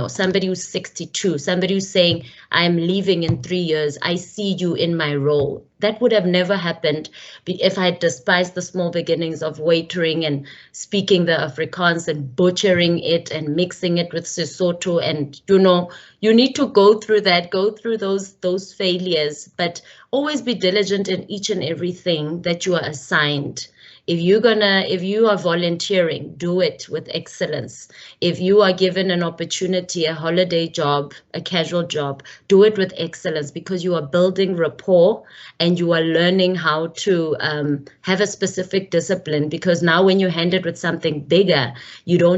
Somebody who's 62, somebody who's saying, I'm leaving in 3 years. I see you in my role. That would have never happened if I had despised the small beginnings of waitering and speaking the Afrikaans and butchering it and mixing it with Sesotho. And, you need to go through that, go through those failures, but always be diligent in each and everything that you are assigned. If you are volunteering, do it with excellence. If you are given an opportunity, a holiday job, a casual job, do it with excellence, because you are building rapport and you are learning how to have a specific discipline. Because now when you're handed with something bigger, you're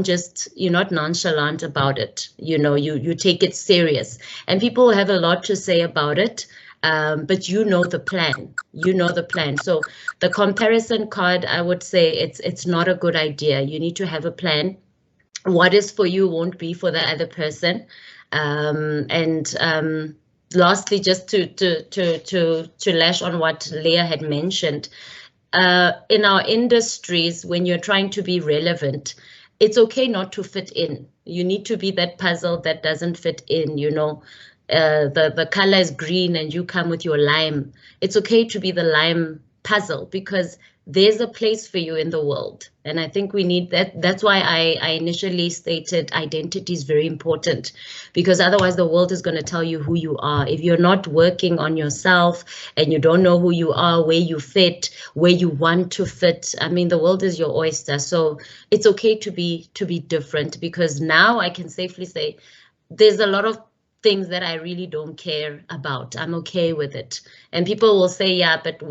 not nonchalant about it. You take it serious, and people have a lot to say about it. But you know the plan. So the comparison card, I would say it's not a good idea. You need to have a plan. What is for you won't be for the other person. Lastly, just to lash on what Leah had mentioned, in our industries, when you're trying to be relevant, it's okay not to fit in. You need to be that puzzle that doesn't fit in, the color is green and you come with your lime. It's okay to be the lime puzzle, because there's a place for you in the world. And I think we need that. That's why I initially stated identity is very important, because otherwise the world is going to tell you who you are. If you're not working on yourself and you don't know who you are, where you fit, where you want to fit, I mean, the world is your oyster. So it's okay to be different, because now I can safely say there's a lot of things that I really don't care about. I'm okay with it. And people will say, yeah, but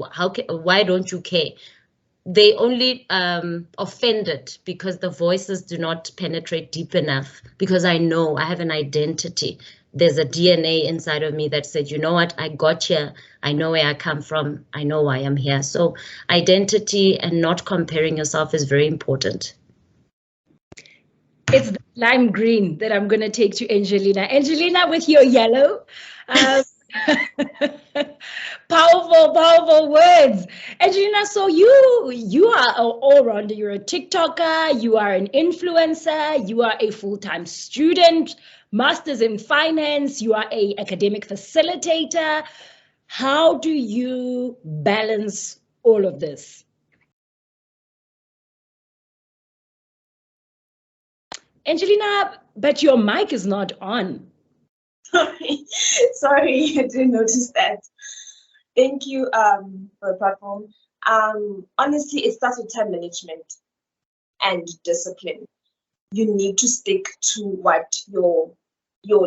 why don't you care? They only offended because the voices do not penetrate deep enough, because I know I have an identity. There's a DNA inside of me that said, you know what, I got here. I know where I come from. I know why I'm here. So identity and not comparing yourself is very important. It's the lime green that I'm going to take to Angelina. Angelina, with your yellow. Powerful words. Angelina, so you are an all-rounder. You're a TikToker, you are an influencer, you are a full-time student, master's in finance, you are an academic facilitator. How do you balance all of this? Angelina, but your mic is not on. Sorry, I didn't notice that. Thank you for the platform. Honestly, it starts with time management and discipline. You need to stick to what your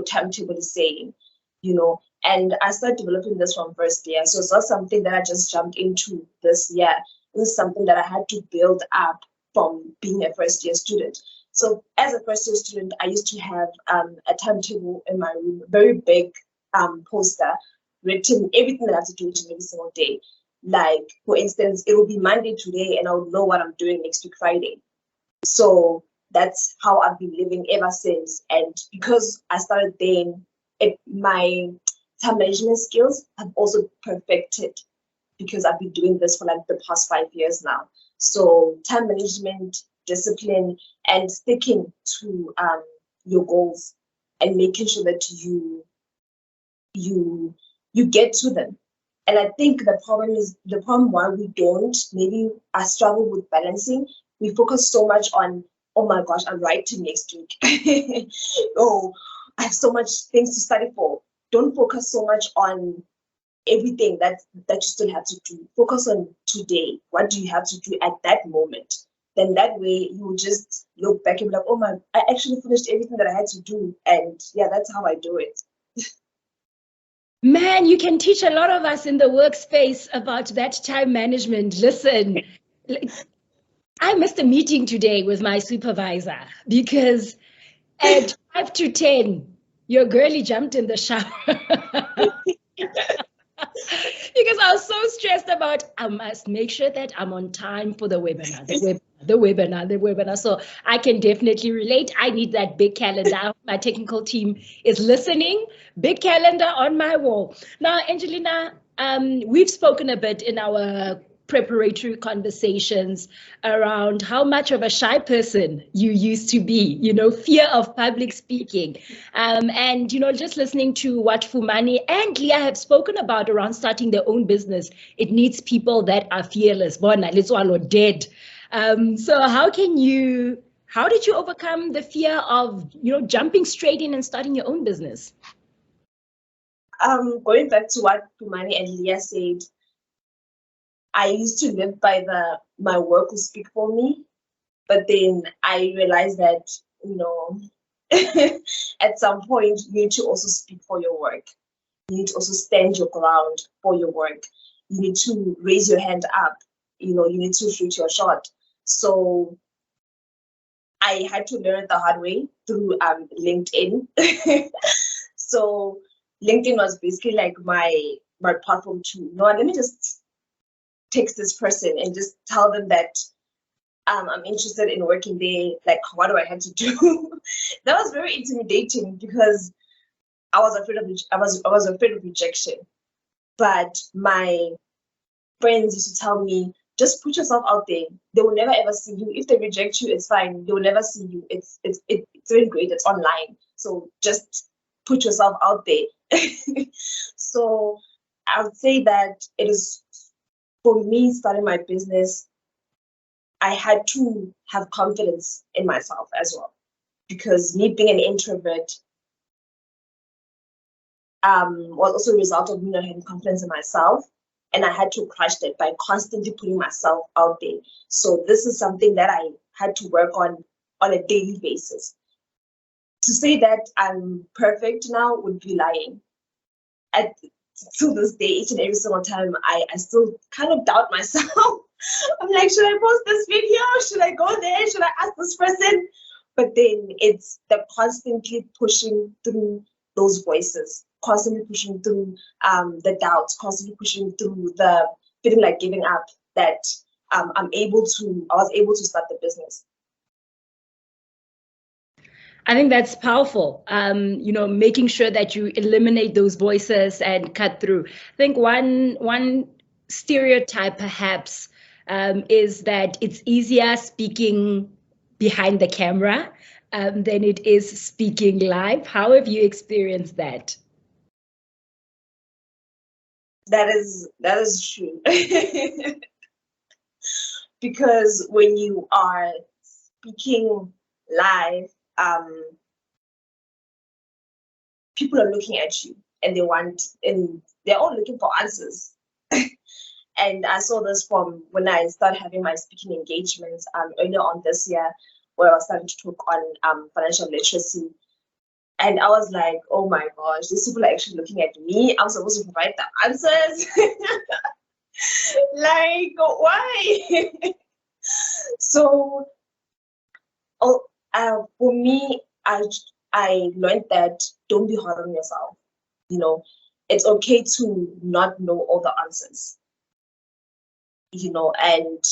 timetable is saying, you know. And I started developing this from first year, so it's not something that I just jumped into this year. This is something that I had to build up from being a first year student. So as a first year student, I used to have a timetable in my room, a very big poster, written everything that I have to do every single day. Like, for instance, it will be Monday today and I would know what I'm doing next week Friday. So that's how I've been living ever since. And because I started then, my time management skills have also perfected, because I've been doing this for like the past 5 years now. So time management, discipline, and sticking to your goals and making sure that you get to them. And I think the problem why we don't, maybe I struggle with balancing. We focus so much on, oh my gosh, I'm writing next week. Oh, I have so much things to study for. Don't focus so much on everything that you still have to do. Focus on today. What do you have to do at that moment? Then that way you will just look back and be like, oh my, I actually finished everything that I had to do. And yeah, that's how I do it. Man, you can teach a lot of us in the workspace about that time management. Listen, I missed a meeting today with my supervisor because at 5 to 10, your girlie jumped in the shower. Because I was so stressed about, I must make sure that I'm on time for the webinar, the webinar. So I can definitely relate. I need that big calendar. My technical team is listening. Big calendar on my wall. Now, Angelina, we've spoken a bit in our preparatory conversations around how much of a shy person you used to be, fear of public speaking. And, just listening to what Fumani and Leah have spoken about around starting their own business, it needs people that are fearless. Bona, let's all dead. So how did you overcome the fear of, jumping straight in and starting your own business? Going back to what Fumani and Leah said, I used to live by my work will speak for me, but then I realized that, at some point you need to also speak for your work. You need to also stand your ground for your work. You need to raise your hand up. You need to shoot your shot. So I had to learn it the hard way through LinkedIn. So LinkedIn was basically like my platform to, let me just text this person and just tell them that I'm interested in working there. Like, what do I have to do? That was very intimidating because I was afraid of rejection. But my friends used to tell me, just put yourself out there. They will never ever see you. If they reject you, it's fine. They will never see you. It's really great. It's online. So just put yourself out there. So I would say that it is, for me, starting my business, I had to have confidence in myself as well, because me being an introvert was also a result of me not having confidence in myself, and I had to crush that by constantly putting myself out there. So this is something that I had to work on a daily basis. To say that I'm perfect now would be lying. To this day, each and every single time, I still kind of doubt myself. I'm like, should I post this video? Should I go there? Should I ask this person? But then it's the constantly pushing through those voices, constantly pushing through the doubts, constantly pushing through the feeling like giving up, that I was able to start the business. I think that's powerful. Making sure that you eliminate those voices and cut through. I think one stereotype perhaps is that it's easier speaking behind the camera than it is speaking live. How have you experienced that? That is true. Because when you are speaking live, people are looking at you and they're all looking for answers. And I saw this from when I started having my speaking engagements earlier on this year, where I was starting to talk on financial literacy. And I was like, oh my gosh, these people are actually looking at me. I'm supposed to provide the answers. Like, why? So, for me, I learned that don't be hard on yourself. It's okay to not know all the answers. And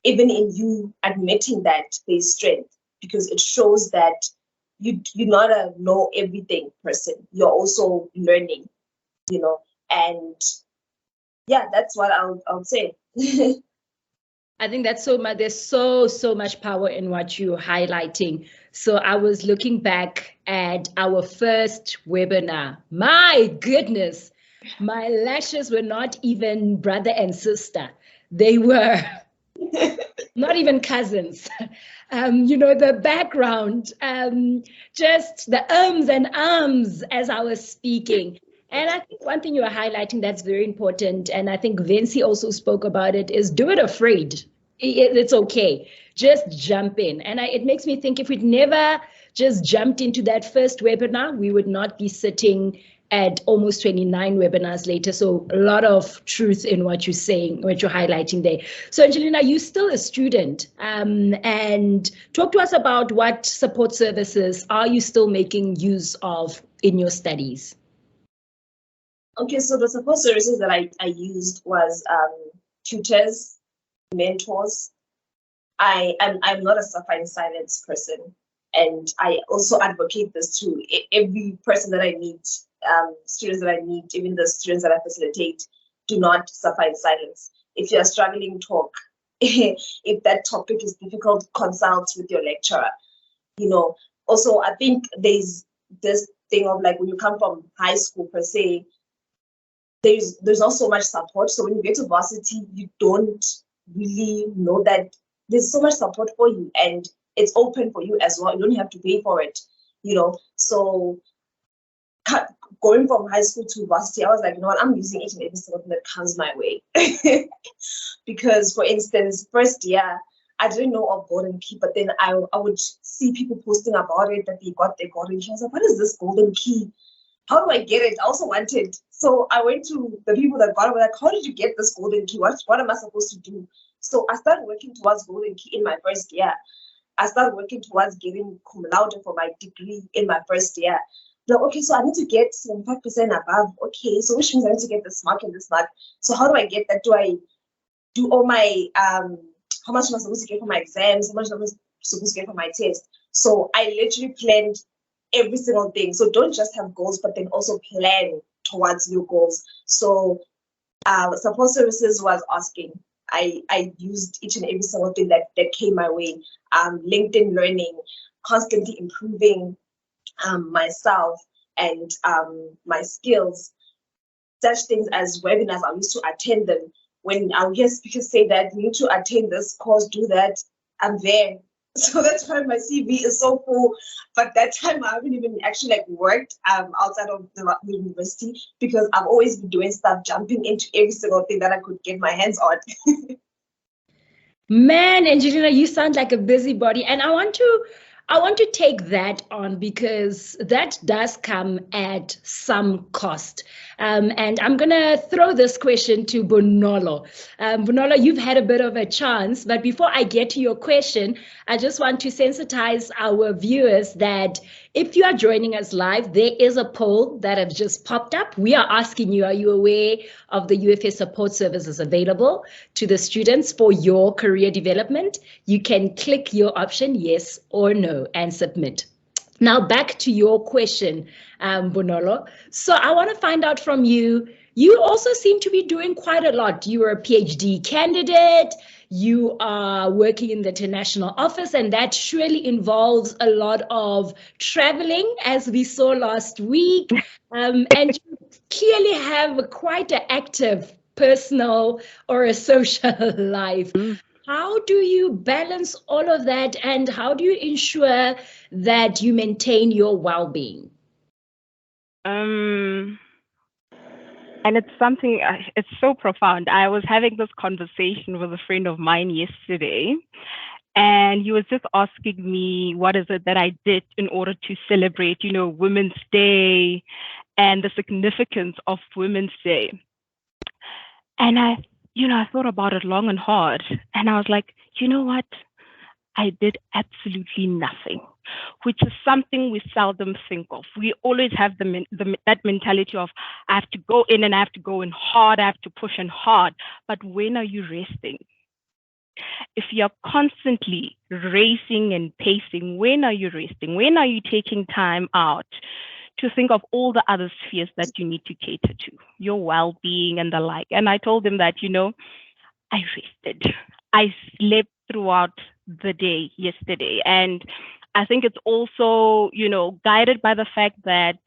even in you admitting that there's strength, because it shows that you're not a know everything person. You're also learning, and yeah, that's what I would say. I think that's so much. There's so much power in what you're highlighting. So I was looking back at our first webinar. My goodness, my lashes were not even brother and sister. They were not even cousins. The background, just the ums and ums as I was speaking. And I think one thing you are highlighting that's very important, and I think Vinci also spoke about it, is do it afraid. It's okay. Just jump in. And it makes me think if we'd never just jumped into that first webinar, we would not be sitting at almost 29 webinars later. So a lot of truth in what you're saying, what you're highlighting there. So Angelina, you're still a student, and talk to us about what support services are you still making use of in your studies? Okay, so the support services that I used was tutors, mentors. I'm not a suffer in silence person, and I also advocate this to every person that I meet, students that I meet, even the students that I facilitate. Do not suffer in silence. If you're struggling, talk. If that topic is difficult, consult with your lecturer. Also, I think there's this thing of like when you come from high school per se, there's not so much support. So when you get to varsity, you don't really know that there's so much support for you, and it's open for you as well. You don't have to pay for it, So going from high school to varsity, I was like, I'm using each and every single thing that comes my way. Because, for instance, first year, I didn't know of golden key, but then I would see people posting about it, that they got their golden key. I was like, what is this golden key? How do I get it? I also want it. So I went to the people that got it. Like, how did you get this golden key? What am I supposed to do? So I started working towards golden key in my first year. I started working towards getting cum laude for my degree in my first year. Like, okay, so I need to get 75% above. Okay, so which means I need to get this mark and this mark. So how do I get that? Do I do all my, how much am I supposed to get for my exams? How much am I supposed to get for my test? So I literally planned every single thing. So don't just have goals, but then also plan towards your goals. So support services was asking. I used each and every single thing that came my way. LinkedIn learning, constantly improving myself and my skills. Such things as webinars, I used to attend them. when our guest speakers say that you need to attend this course, do that, I'm there. So that's why my CV is so full. But that time I haven't even actually like worked outside of the university, because I've always been doing stuff, jumping into every single thing that I could get my hands on. Man, Angelina, you sound like a busybody, and I want to take that on, because that does come at some cost. And I'm gonna throw this question to Bonolo. Bonolo, you've had a bit of a chance, but before I get to your question, I just want to sensitize our viewers that if you are joining us live, there is a poll that has just popped up. We are asking you, are you aware of the UFS support services available to the students for your career development? You can click your option, yes or no, and submit. Now back to your question, Bonolo. So I want to find out from you, you also seem to be doing quite a lot. You are a PhD candidate, you are working in the international office, and that surely involves a lot of traveling, as we saw last week. And you clearly have quite an active personal or a social life. How do you balance all of that, and how do you ensure that you maintain your well-being? And it's something, it's so profound. I was having this conversation with a friend of mine yesterday, and he was just asking me, what is it that I did in order to celebrate, Women's Day and the significance of Women's Day. And I thought about it long and hard, and I was like, you know what? I did absolutely nothing, which is something we seldom think of. We always have that mentality of, I have to go in and I have to go in hard, I have to push in hard. But when are you resting? If you're constantly racing and pacing, when are you resting? When are you taking time out to think of all the other spheres that you need to cater to, your well-being and the like? And I told him that, I rested. I slept throughout the day yesterday. And I think it's also, guided by the fact that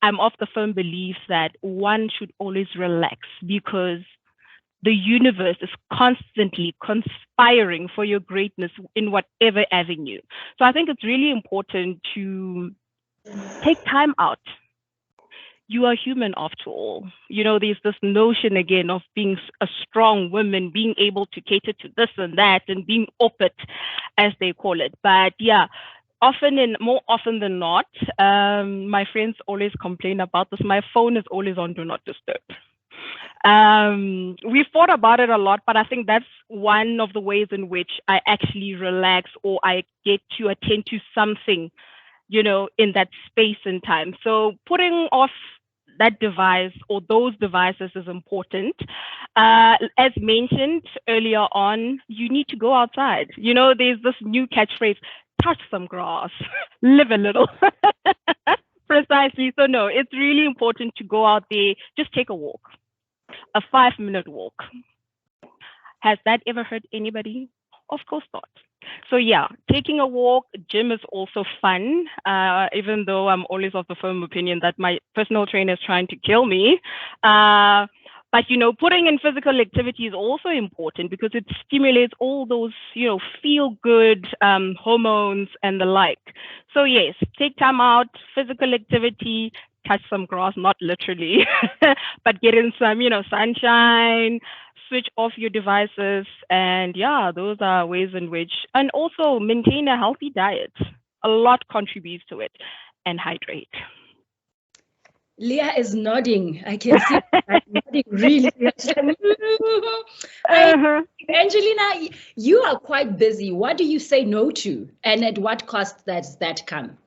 I'm of the firm belief that one should always relax, because the universe is constantly conspiring for your greatness in whatever avenue. So I think it's really important to take time out. You are human after all. There's this notion again of being a strong woman, being able to cater to this and that, and being open, as they call it. But yeah, more often than not, my friends always complain about this. My phone is always on Do Not Disturb. We thought about it a lot, but I think that's one of the ways in which I actually relax, or I get to attend to something, in that space and time. So putting off that device or those devices is important. As mentioned earlier on, you need to go outside. There's this new catchphrase, touch some grass, live a little. Precisely. So no, it's really important to go out there, just take a walk, a 5-minute walk. Has that ever hurt anybody? Of course not. So yeah, taking a walk, gym is also fun, even though I'm always of the firm opinion that my personal trainer is trying to kill me. But, putting in physical activity is also important, because it stimulates all those, feel-good hormones and the like. So yes, take time out, physical activity, touch some grass, not literally, but get in some, sunshine, switch off your devices. And yeah, those are ways in which, and also maintain a healthy diet. A lot contributes to it, and hydrate. Leah is nodding. I can see her nodding really. Angelina, you are quite busy. What do you say no to? And at what cost does that come?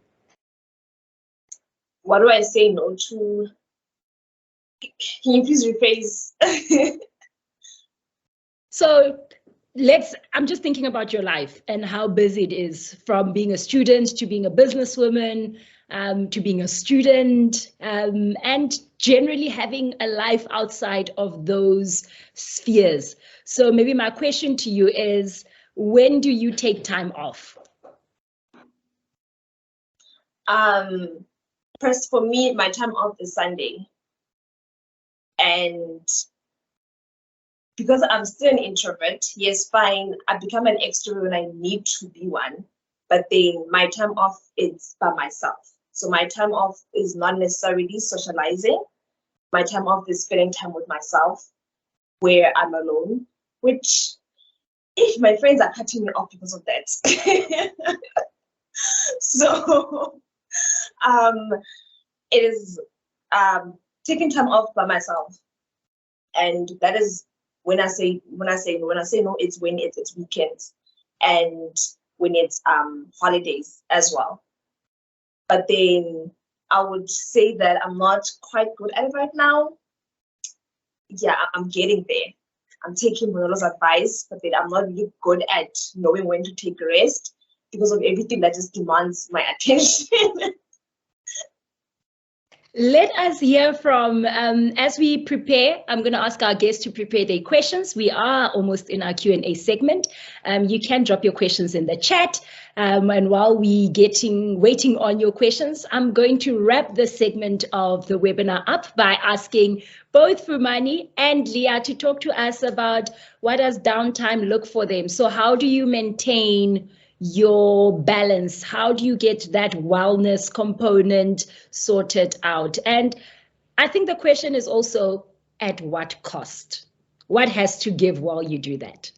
What do I say no to? Can you please rephrase? So I'm just thinking about your life and how busy it is, from being a student to being a businesswoman, to being a student, and generally having a life outside of those spheres. So maybe my question to you is, when do you take time off? First, for me, my time off is Sunday. And because I'm still an introvert, yes, fine, I become an extrovert when I need to be one, but then my time off is by myself. So my time off is not necessarily socializing. My time off is spending time with myself, where I'm alone, which my friends are cutting me off because of that. So it is taking time off by myself, and that is when I say no, it's when it's weekends and when it's holidays as well. But then I would say that I'm not quite good at it right now. Yeah, I'm getting there. I'm taking Manolo's advice, but then I'm not really good at knowing when to take a rest because of everything that just demands my attention. Let us hear from, as we prepare, I'm going to ask our guests to prepare their questions. We are almost in our Q&A segment. You can drop your questions in the chat. And while we waiting on your questions, I'm going to wrap this segment of the webinar up by asking both Fumani and Leah to talk to us about what does downtime look for them. So how do you maintain your balance? How do you get that wellness component sorted out? And I think the question is also, at what cost? What has to give while you do that?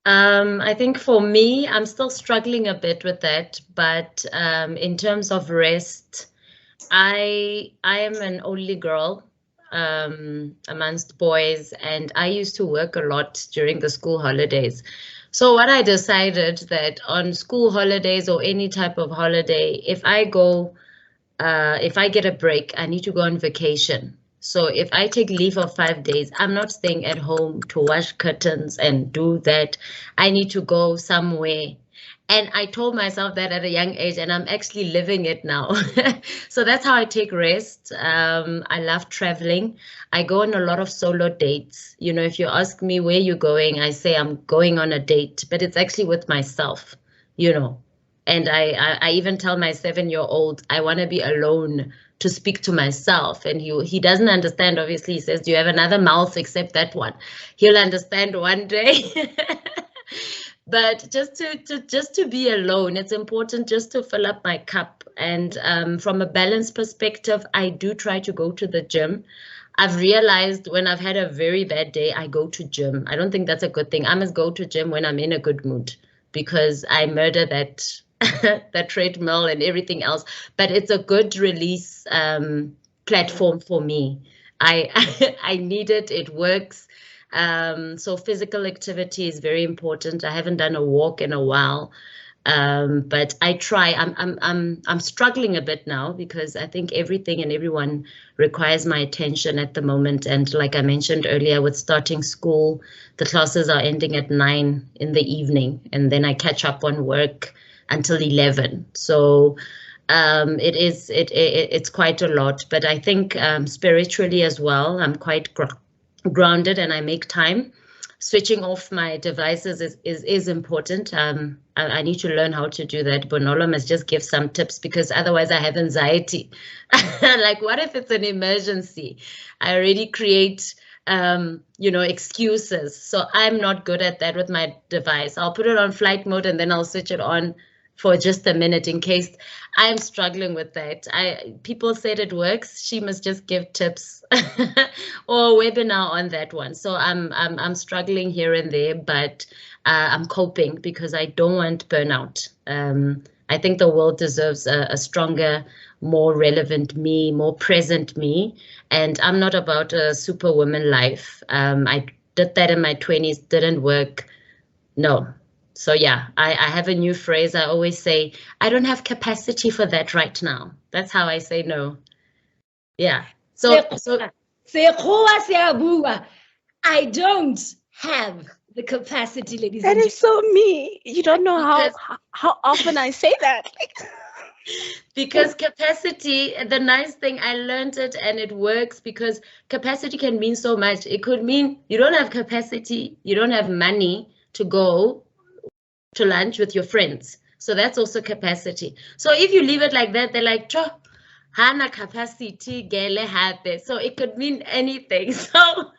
I think for me, I'm still struggling a bit with that, but in terms of rest, I am an only girl amongst boys, and I used to work a lot during the school holidays. So what I decided that on school holidays or any type of holiday, if I get a break, I need to go on vacation. So if I take leave of 5 days, I'm not staying at home to wash curtains and do that. I need to go somewhere. And I told myself that at a young age, and I'm actually living it now. So that's how I take rest. I love traveling. I go on a lot of solo dates. You know, if you ask me where you're going, I say I'm going on a date, but it's actually with myself, you know. And I even tell my 7-year-old, I want to be alone to speak to myself. And he doesn't understand, obviously. He says, do you have another mouth except that one? He'll understand one day. But just to be alone, it's important just to fill up my cup. And from a balance perspective, I do try to go to the gym. I've realized when I've had a very bad day, I go to gym. I don't think that's a good thing. I must go to gym when I'm in a good mood, because I murder that that treadmill and everything else. But it's a good release platform for me. I need it. It works. So physical activity is very important. I haven't done a walk in a while, but I try. I'm struggling a bit now because I think everything and everyone requires my attention at the moment. And like I mentioned earlier, with starting school, the classes are ending at 9 in the evening, and then I catch up on work until 11. So it's quite a lot. But I think spiritually as well, I'm quite grounded, and I make time. Switching off my devices is important. I need to learn how to do that. Bonolo must just give some tips, because otherwise I have anxiety. Like, what if it's an emergency? I already create excuses. So I'm not good at that with my device. I'll put it on flight mode and then I'll switch it on for just a minute in case I'm struggling with that. People said it works. She must just give tips or a webinar on that one. So I'm struggling here and there, but I'm coping because I don't want burnout. I think the world deserves a stronger, more relevant me, more present me. And I'm not about a superwoman life. I did that in my 20s, didn't work. No. So yeah, I have a new phrase. I always say, I don't have capacity for that right now. That's how I say no. Yeah. So I don't have the capacity, ladies and gentlemen. That is so me. You don't know how often I say that. Because capacity, the nice thing, I learned it and it works, because capacity can mean so much. It could mean you don't have capacity, you don't have money to go to lunch with your friends. So that's also capacity. So if you leave it like that, they're like, hana capacity, gele hate. So it could mean anything. So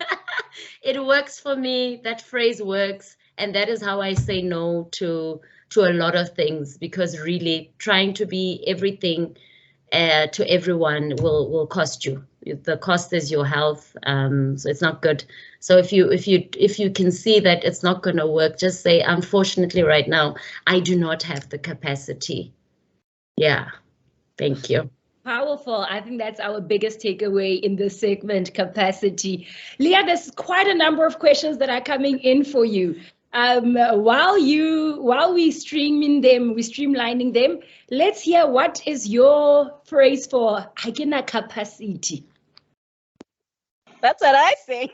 It works for me. That phrase works. And that is how I say no to a lot of things, because really trying to be everything to everyone will cost you. The cost is your health. So it's not good. So if you can see that it's not going to work, just say, unfortunately, right now, I do not have the capacity. Yeah. Thank you. Powerful. I think that's our biggest takeaway in this segment, capacity. Leah, there's quite a number of questions that are coming in for you. While we streamlining them, let's hear, what is your phrase for akina capacity? That's what I say.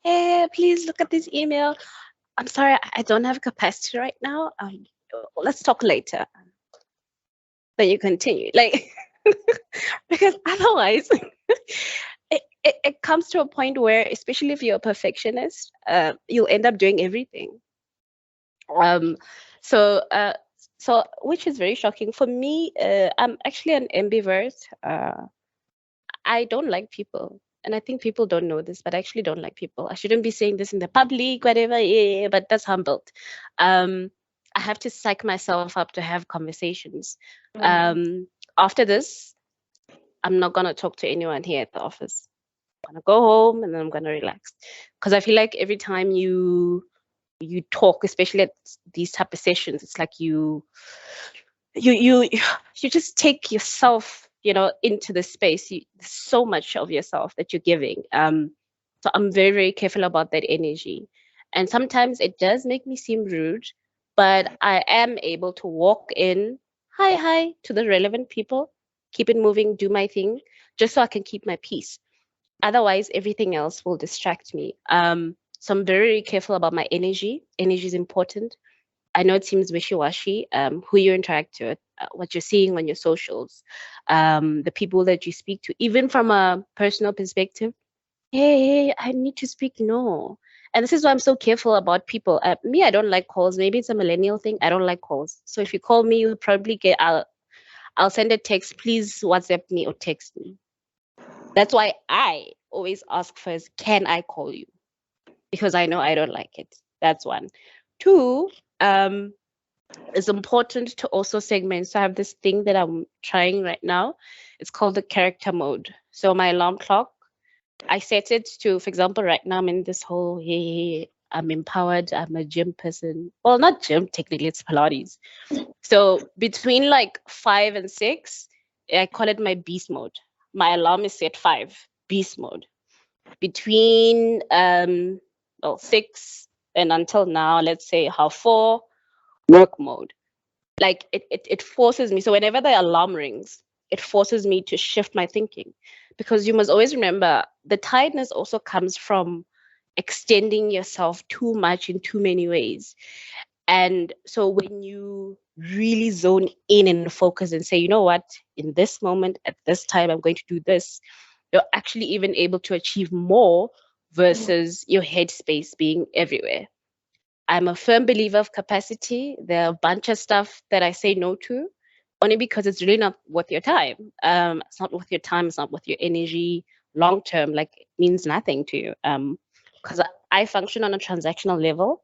Hey, please look at this email. I'm sorry, I don't have capacity right now. Let's talk later. Then you continue, like, because otherwise it comes to a point where, especially if you're a perfectionist, you'll end up doing everything. So which is very shocking for me. I'm actually an ambivert. I don't like people, and I think people don't know this, but I actually don't like people. I shouldn't be saying this in the public, whatever. Yeah, but that's humbled. I have to psych myself up to have conversations. After this, I'm not gonna talk to anyone here at the office. I'm gonna go home and then I'm gonna relax, because I feel like every time you talk, especially at these type of sessions, it's like you just take yourself, into the space. So much of yourself that you're giving. So I'm very, very careful about that energy, and sometimes it does make me seem rude, but I am able to walk in, hi to the relevant people, keep it moving, do my thing, just so I can keep my peace. Otherwise, everything else will distract me. So I'm very careful about my energy. Energy is important. I know it seems wishy-washy, who you interact with, what you're seeing on your socials, the people that you speak to, even from a personal perspective. Hey, I need to speak. No. And this is why I'm so careful about people. Me, I don't like calls. Maybe it's a millennial thing. I don't like calls. So if you call me, you'll probably get, I'll send a text. Please WhatsApp me or text me. That's why I always ask first, can I call you? Because I know I don't like it. That's one. Two, it's important to also segment. So I have this thing that I'm trying right now. It's called the character mode. So my alarm clock, I set it to, for example, right now I'm in this whole, hey, I'm empowered, I'm a gym person. Well, not gym, technically, it's Pilates. So between like 5 and 6, I call it my beast mode. My alarm is set 5, beast mode. Between 6 and until now, let's say 4, work mode. Like it forces me. So whenever the alarm rings, it forces me to shift my thinking, because you must always remember the tiredness also comes from extending yourself too much in too many ways. And so when you really zone in and focus and say, you know what, in this moment, at this time, I'm going to do this, you're actually even able to achieve more versus your headspace being everywhere. I'm a firm believer of capacity. There are a bunch of stuff that I say no to, only because it's really not worth your time. It's not worth your time. It's not worth your energy. Long term, like, it means nothing to you. Because I function on a transactional level.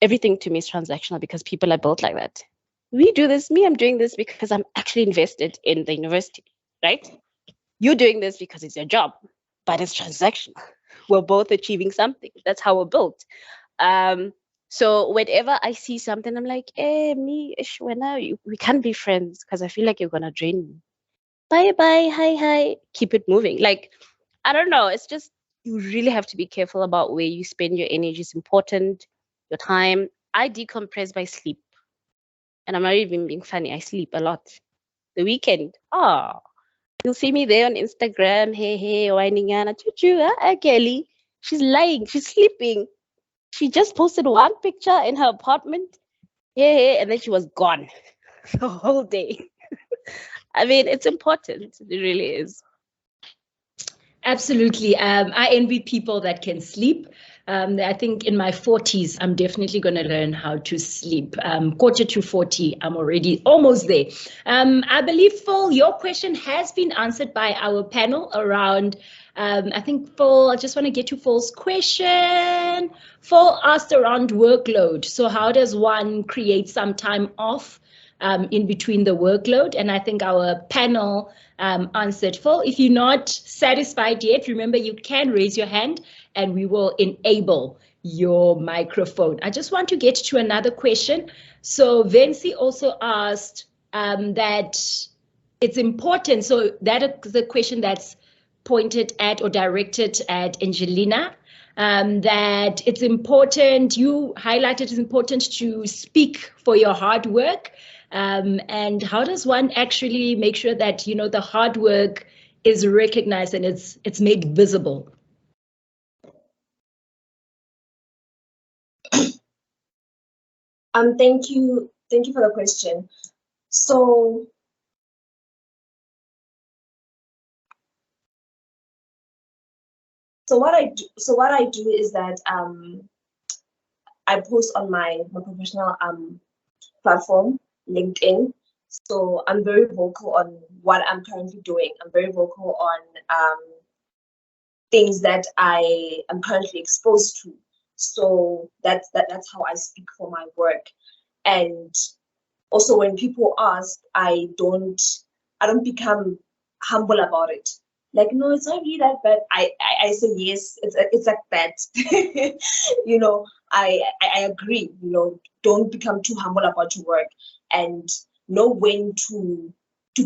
Everything to me is transactional because people are built like that. We do this. I'm doing this because I'm actually invested in the university, right? You're doing this because it's your job, but it's transactional. We're both achieving something. That's how we're built. So whenever I see something, I'm like, me, Ishwana, we can't be friends because I feel like you're gonna drain me. Bye, hi, keep it moving. Like, I don't know. It's just, you really have to be careful about where you spend your energy. Is important, your time. I decompress by sleep. And I'm not even being funny. I sleep a lot. The weekend, you'll see me there on Instagram. Hey, Wainingana, choo Kelly. She's lying. She's sleeping. She just posted one picture in her apartment. Hey, and then she was gone the whole day. I mean, it's important. It really is. Absolutely. I envy people that can sleep. I think in my 40s, I'm definitely going to learn how to sleep. Quarter to 40, I'm already almost there. I believe, Phil, your question has been answered by our panel around I think Phil, I just want to get to Phil's question. Phil asked around workload. So how does one create some time off in between the workload? And I think our panel answered. Phil, if you're not satisfied yet, remember you can raise your hand and we will enable your microphone. I just want to get to another question. So Vency also asked that it's important. So that is the question that's pointed at or directed at Angelina, that it's important, you highlighted it's important to speak for your hard work. And how does one actually make sure that, you know, the hard work is recognized and it's made visible? Thank you for the question. So what I do is that I post on my professional platform, LinkedIn. So I'm very vocal on what I'm currently doing. I'm very vocal on things that I am currently exposed to. So that's how I speak for my work. And also when people ask, I don't become humble about it. Like, no, it's not really that bad. I say yes, it's like that. You know, I agree, you know, don't become too humble about your work and know when to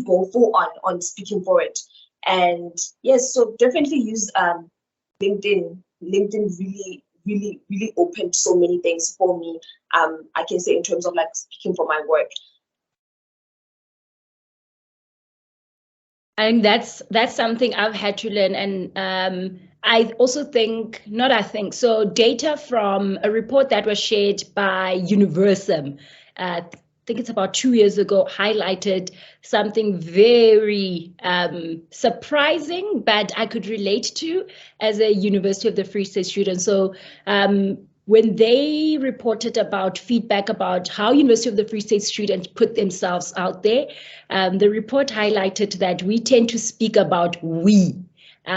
go full on speaking for it. And yes, so definitely use LinkedIn. LinkedIn really opened so many things for me. I can say in terms of like speaking for my work. And that's something I've had to learn. And I also think, so data from a report that was shared by Universum, I think it's about 2 years ago, highlighted something very surprising, but I could relate to as a University of the Free State student. So when they reported about feedback about how University of the Free State students put themselves out there, the report highlighted that we tend to speak about we.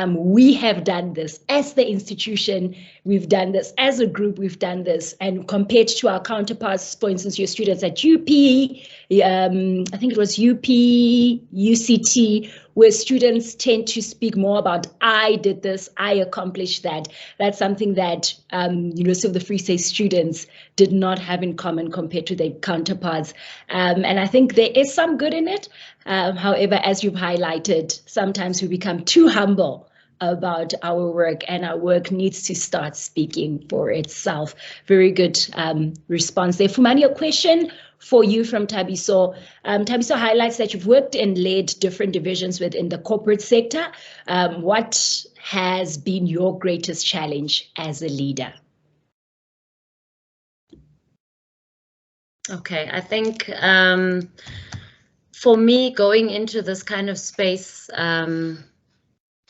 We have done this as the institution, we've done this as a group, we've done this, and compared to our counterparts, for instance, your students at UP, I think it was UP, UCT, where students tend to speak more about I did this, I accomplished that. That's something that University of the Free State students did not have in common compared to their counterparts. And I think there is some good in it. However, as you've highlighted, sometimes we become too humble about our work, and our work needs to start speaking for itself. Very good response there. Fumani, a question for you from Tabiso. Tabiso highlights that you've worked and led different divisions within the corporate sector. What has been your greatest challenge as a leader? Okay, I think for me, going into this kind of space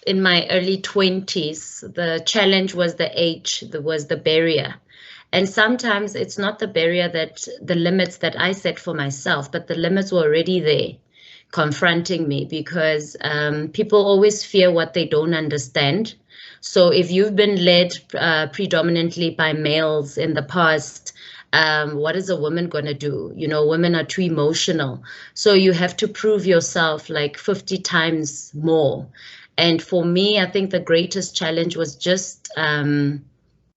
in my early 20s, the challenge was the age, was the barrier. And sometimes it's not the barrier that the limits that I set for myself, but the limits were already there confronting me, because people always fear what they don't understand. So if you've been led predominantly by males in the past, what is a woman going to do? You know, women are too emotional. So you have to prove yourself like 50 times more. And for me, I think the greatest challenge was just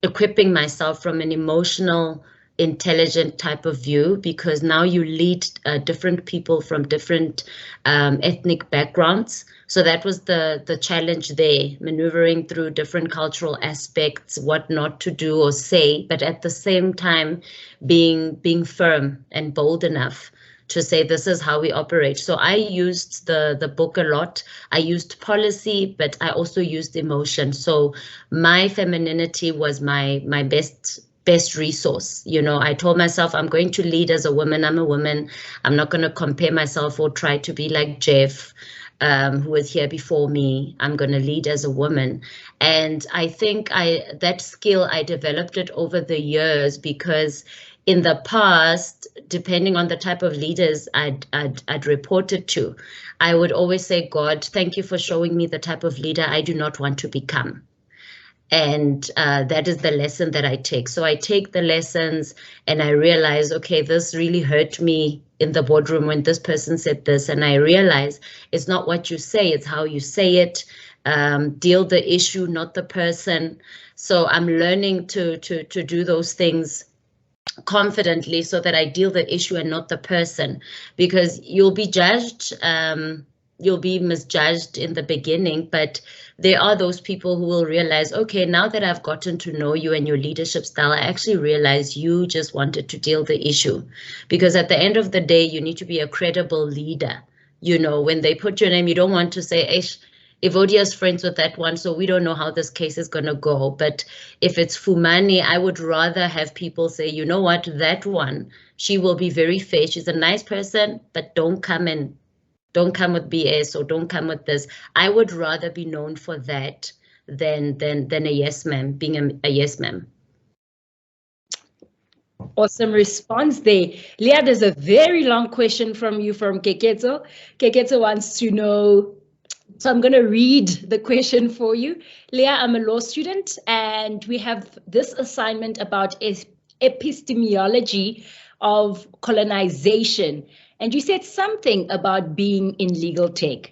equipping myself from an emotional, intelligent type of view, because now you lead different people from different ethnic backgrounds. So that was the challenge there, maneuvering through different cultural aspects, what not to do or say, but at the same time being firm and bold enough to say this is how we operate. So I used the book a lot. I used policy, but I also used emotion. So my femininity was my best resource. You know, I told myself I'm going to lead as a woman. I'm a woman. I'm not going to compare myself or try to be like Jeff, who was here before me. I'm going to lead as a woman. And I think that skill, I developed it over the years, because in the past, depending on the type of leaders I'd reported to, I would always say, God, thank you for showing me the type of leader I do not want to become. And that is the lesson that I take. So I take the lessons and I realize, okay, this really hurt me in the boardroom when this person said this. And I realize it's not what you say, it's how you say it. Deal the issue, not the person. So I'm learning to do those things confidently so that I deal the issue and not the person, because you'll be judged. You'll be misjudged in the beginning, but there are those people who will realize, okay, now that I've gotten to know you and your leadership style, I actually realize you just wanted to deal the issue. Because at the end of the day, you need to be a credible leader. You know, when they put your name, you don't want to say, Evodia's friends with that one, so we don't know how this case is going to go. But if it's Fumani, I would rather have people say, you know what, that one, she will be very fair. She's a nice person, but don't come with BS or don't come with this. I would rather be known for that than a yes ma'am, being a yes ma'am. Awesome response there. Leah, there's a very long question from you from Keketo. Keketo wants to know, so I'm going to read the question for you. Leah, I'm a law student and we have this assignment about epistemology of colonization. And you said something about being in legal tech.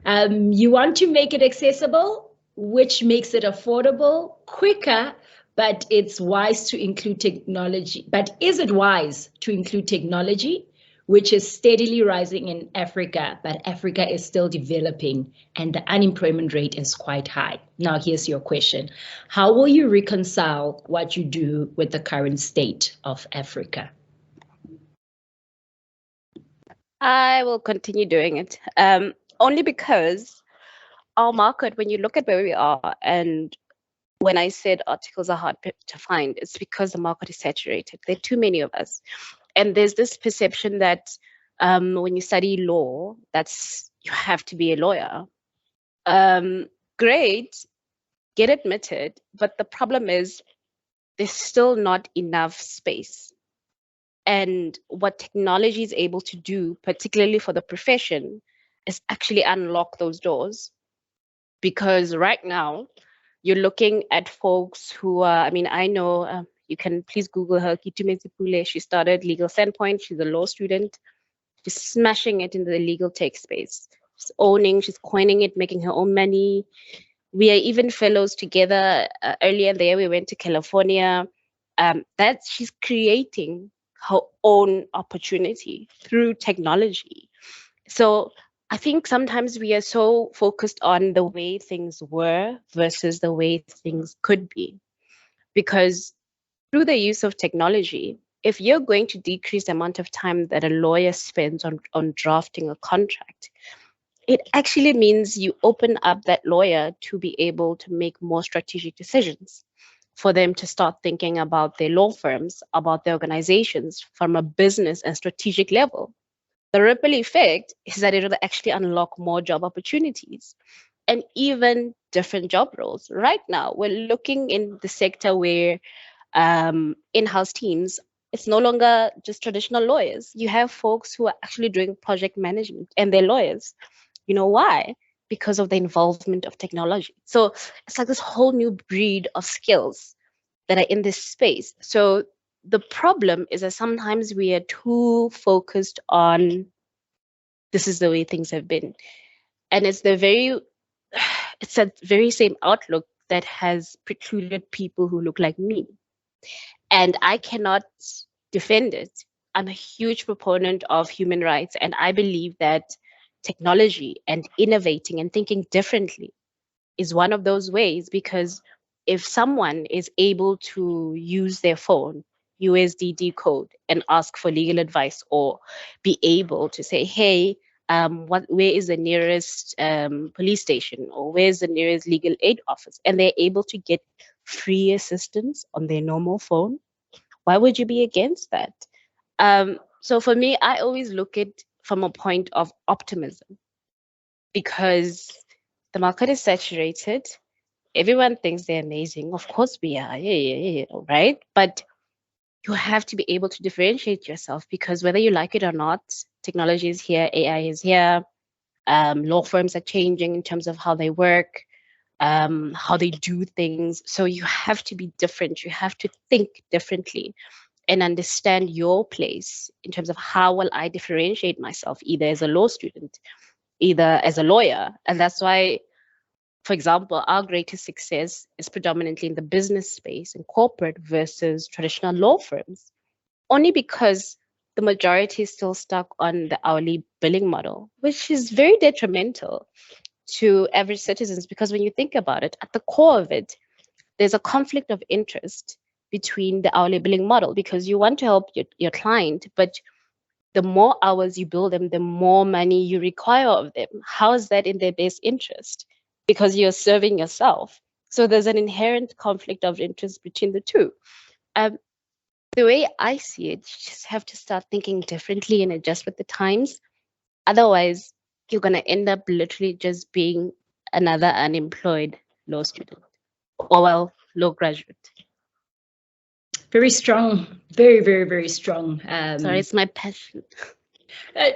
You want to make it accessible, which makes it affordable, quicker, but it's wise to include technology. But is it wise to include technology, which is steadily rising in Africa, but Africa is still developing and the unemployment rate is quite high? Now, here's your question. How will you reconcile what you do with the current state of Africa? I will continue doing it, only because our market, when you look at where we are, and when I said articles are hard to find, it's because the market is saturated. There are too many of us. And there's this perception that when you study law, you have to be a lawyer. Great, get admitted, but the problem is there's still not enough space. And what technology is able to do, particularly for the profession, is actually unlock those doors. Because right now, you're looking at folks who are, I mean, I know, you can please Google her, Kitume Zipule. She started Legal Standpoint. She's a law student. She's smashing it in the legal tech space. She's owning, she's coining it, making her own money. We are even fellows together. Earlier in the year, we went to California. She's creating her own opportunity through technology. So I think sometimes we are so focused on the way things were versus the way things could be. Because through the use of technology, if you're going to decrease the amount of time that a lawyer spends on drafting a contract, it actually means you open up that lawyer to be able to make more strategic decisions, for them to start thinking about their law firms, about their organizations from a business and strategic level. The ripple effect is that it will actually unlock more job opportunities and even different job roles. Right now, we're looking in the sector where in-house teams, it's no longer just traditional lawyers. You have folks who are actually doing project management and they're lawyers. You know why? Because of the involvement of technology. So it's like this whole new breed of skills that are in this space. So the problem is that sometimes we are too focused on this is the way things have been. And it's that very same outlook that has precluded people who look like me. And I cannot defend it. I'm a huge proponent of human rights, and I believe that technology and innovating and thinking differently is one of those ways, because if someone is able to use their phone, USDD code, and ask for legal advice, or be able to say, hey, where is the nearest police station, or where's the nearest legal aid office, and they're able to get free assistance on their normal phone, why would you be against that? So for me, I always look at from a point of optimism, because the market is saturated. Everyone thinks they're amazing. Of course we are, yeah, right? But you have to be able to differentiate yourself, because whether you like it or not, technology is here, AI is here, law firms are changing in terms of how they work, how they do things. So you have to be different. You have to think differently and understand your place in terms of how will I differentiate myself, either as a law student, either as a lawyer. And that's why, for example, our greatest success is predominantly in the business space and corporate versus traditional law firms, only because the majority is still stuck on the hourly billing model, which is very detrimental to average citizens. Because when you think about it, at the core of it, there's a conflict of interest between the hourly billing model, because you want to help your client, but the more hours you bill them, the more money you require of them. How is that in their best interest? Because you're serving yourself. So there's an inherent conflict of interest between the two. The way I see it, you just have to start thinking differently and adjust with the times. Otherwise, you're going to end up literally just being another unemployed law student, or well, law graduate. Very strong, very, very, very strong. Sorry, it's my passion.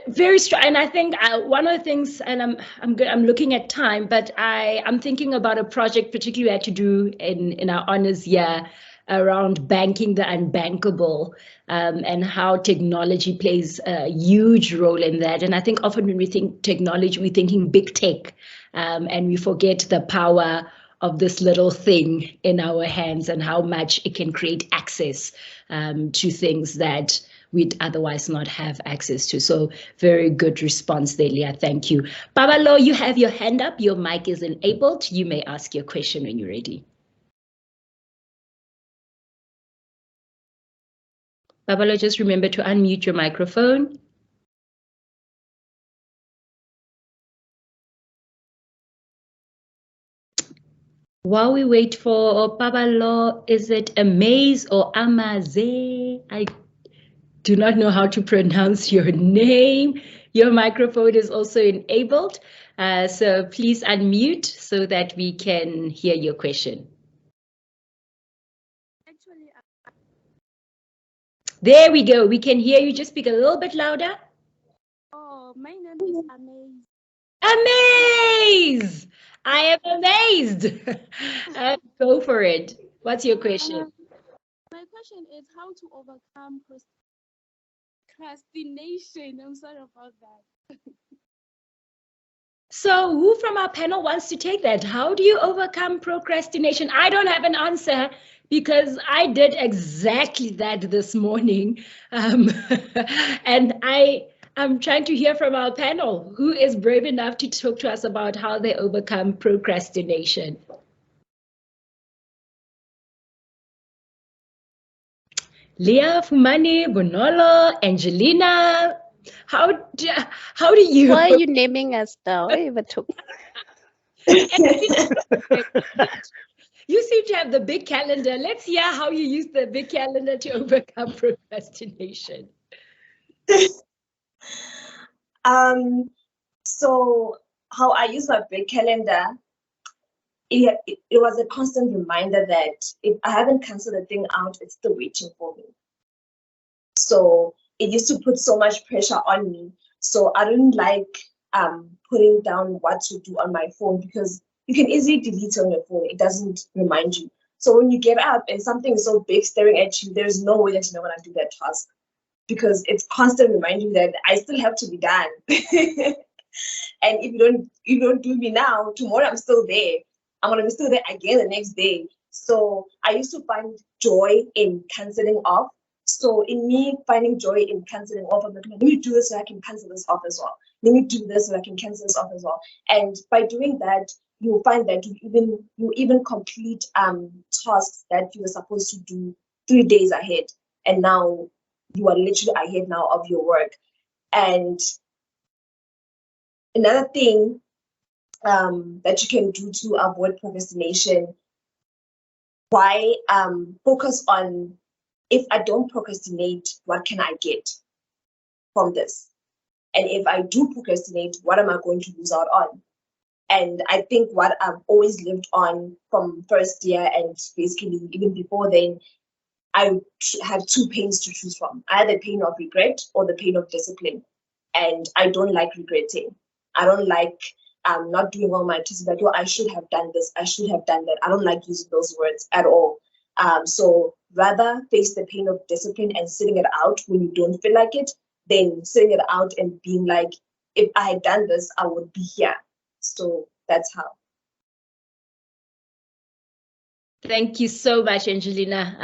Very strong, and I think one of the things, and I'm looking at time, but I'm thinking about a project particularly we had to do in our honors year around banking the unbankable, and how technology plays a huge role in that. And I think often when we think technology, we're thinking big tech, and we forget the power of this little thing in our hands and how much it can create access to things that we'd otherwise not have access to. So very good response there, Leah. Thank you. Babalo, you have your hand up. Your mic is enabled. You may ask your question when you're ready. Babalo, just remember to unmute your microphone. While we wait for Babalo, is it Amaze or Amaze? I do not know how to pronounce your name. Your microphone is also enabled, so please unmute so that we can hear your question. There we go. We can hear you. Just speak a little bit louder. Oh, my name is Amaze. Amaze! I am amazed. Go for it. What's your question? My question is how to overcome procrastination. I'm sorry about that. So who from our panel wants to take that? How do you overcome procrastination? I don't have an answer because I did exactly that this morning. And I'm trying to hear from our panel. Who is brave enough to talk to us about how they overcome procrastination? Leah, Fumani, Bonolo, Angelina, how do you? Why are you naming us now? You seem to have the big calendar. Let's hear how you use the big calendar to overcome procrastination. So how I use my big calendar, it was a constant reminder that if I haven't canceled the thing out, it's still waiting for me. So it used to put so much pressure on me. So I don't like putting down what to do on my phone, because you can easily delete it on your phone. It doesn't remind you. So when you get up and something is so big staring at you, there's no way that you're not going to do that task, because it's constantly reminding you that I still have to be done. And if you don't do me now, tomorrow I'm still there. I'm going to be still there again the next day. So I used to find joy in canceling off. So in me finding joy in canceling off, I'm like, let me do this so I can cancel this off as well. Let me do this so I can cancel this off as well. And by doing that, you'll find that you even complete tasks that you were supposed to do 3 days ahead. And now you are literally ahead now of your work. And another thing that you can do to avoid procrastination, why focus on, if I don't procrastinate, what can I get from this? And if I do procrastinate, what am I going to lose out on? And I think what I've always lived on from first year and basically even before then I have two pains to choose from, either the pain of regret or the pain of discipline. And I don't like regretting. I don't like not doing well my tests, like, oh, I should have done this, I should have done that. I don't like using those words at all. So rather face the pain of discipline and sitting it out when you don't feel like it, than sitting it out and being like, if I had done this, I would be here. So that's how. Thank you so much, Angelina.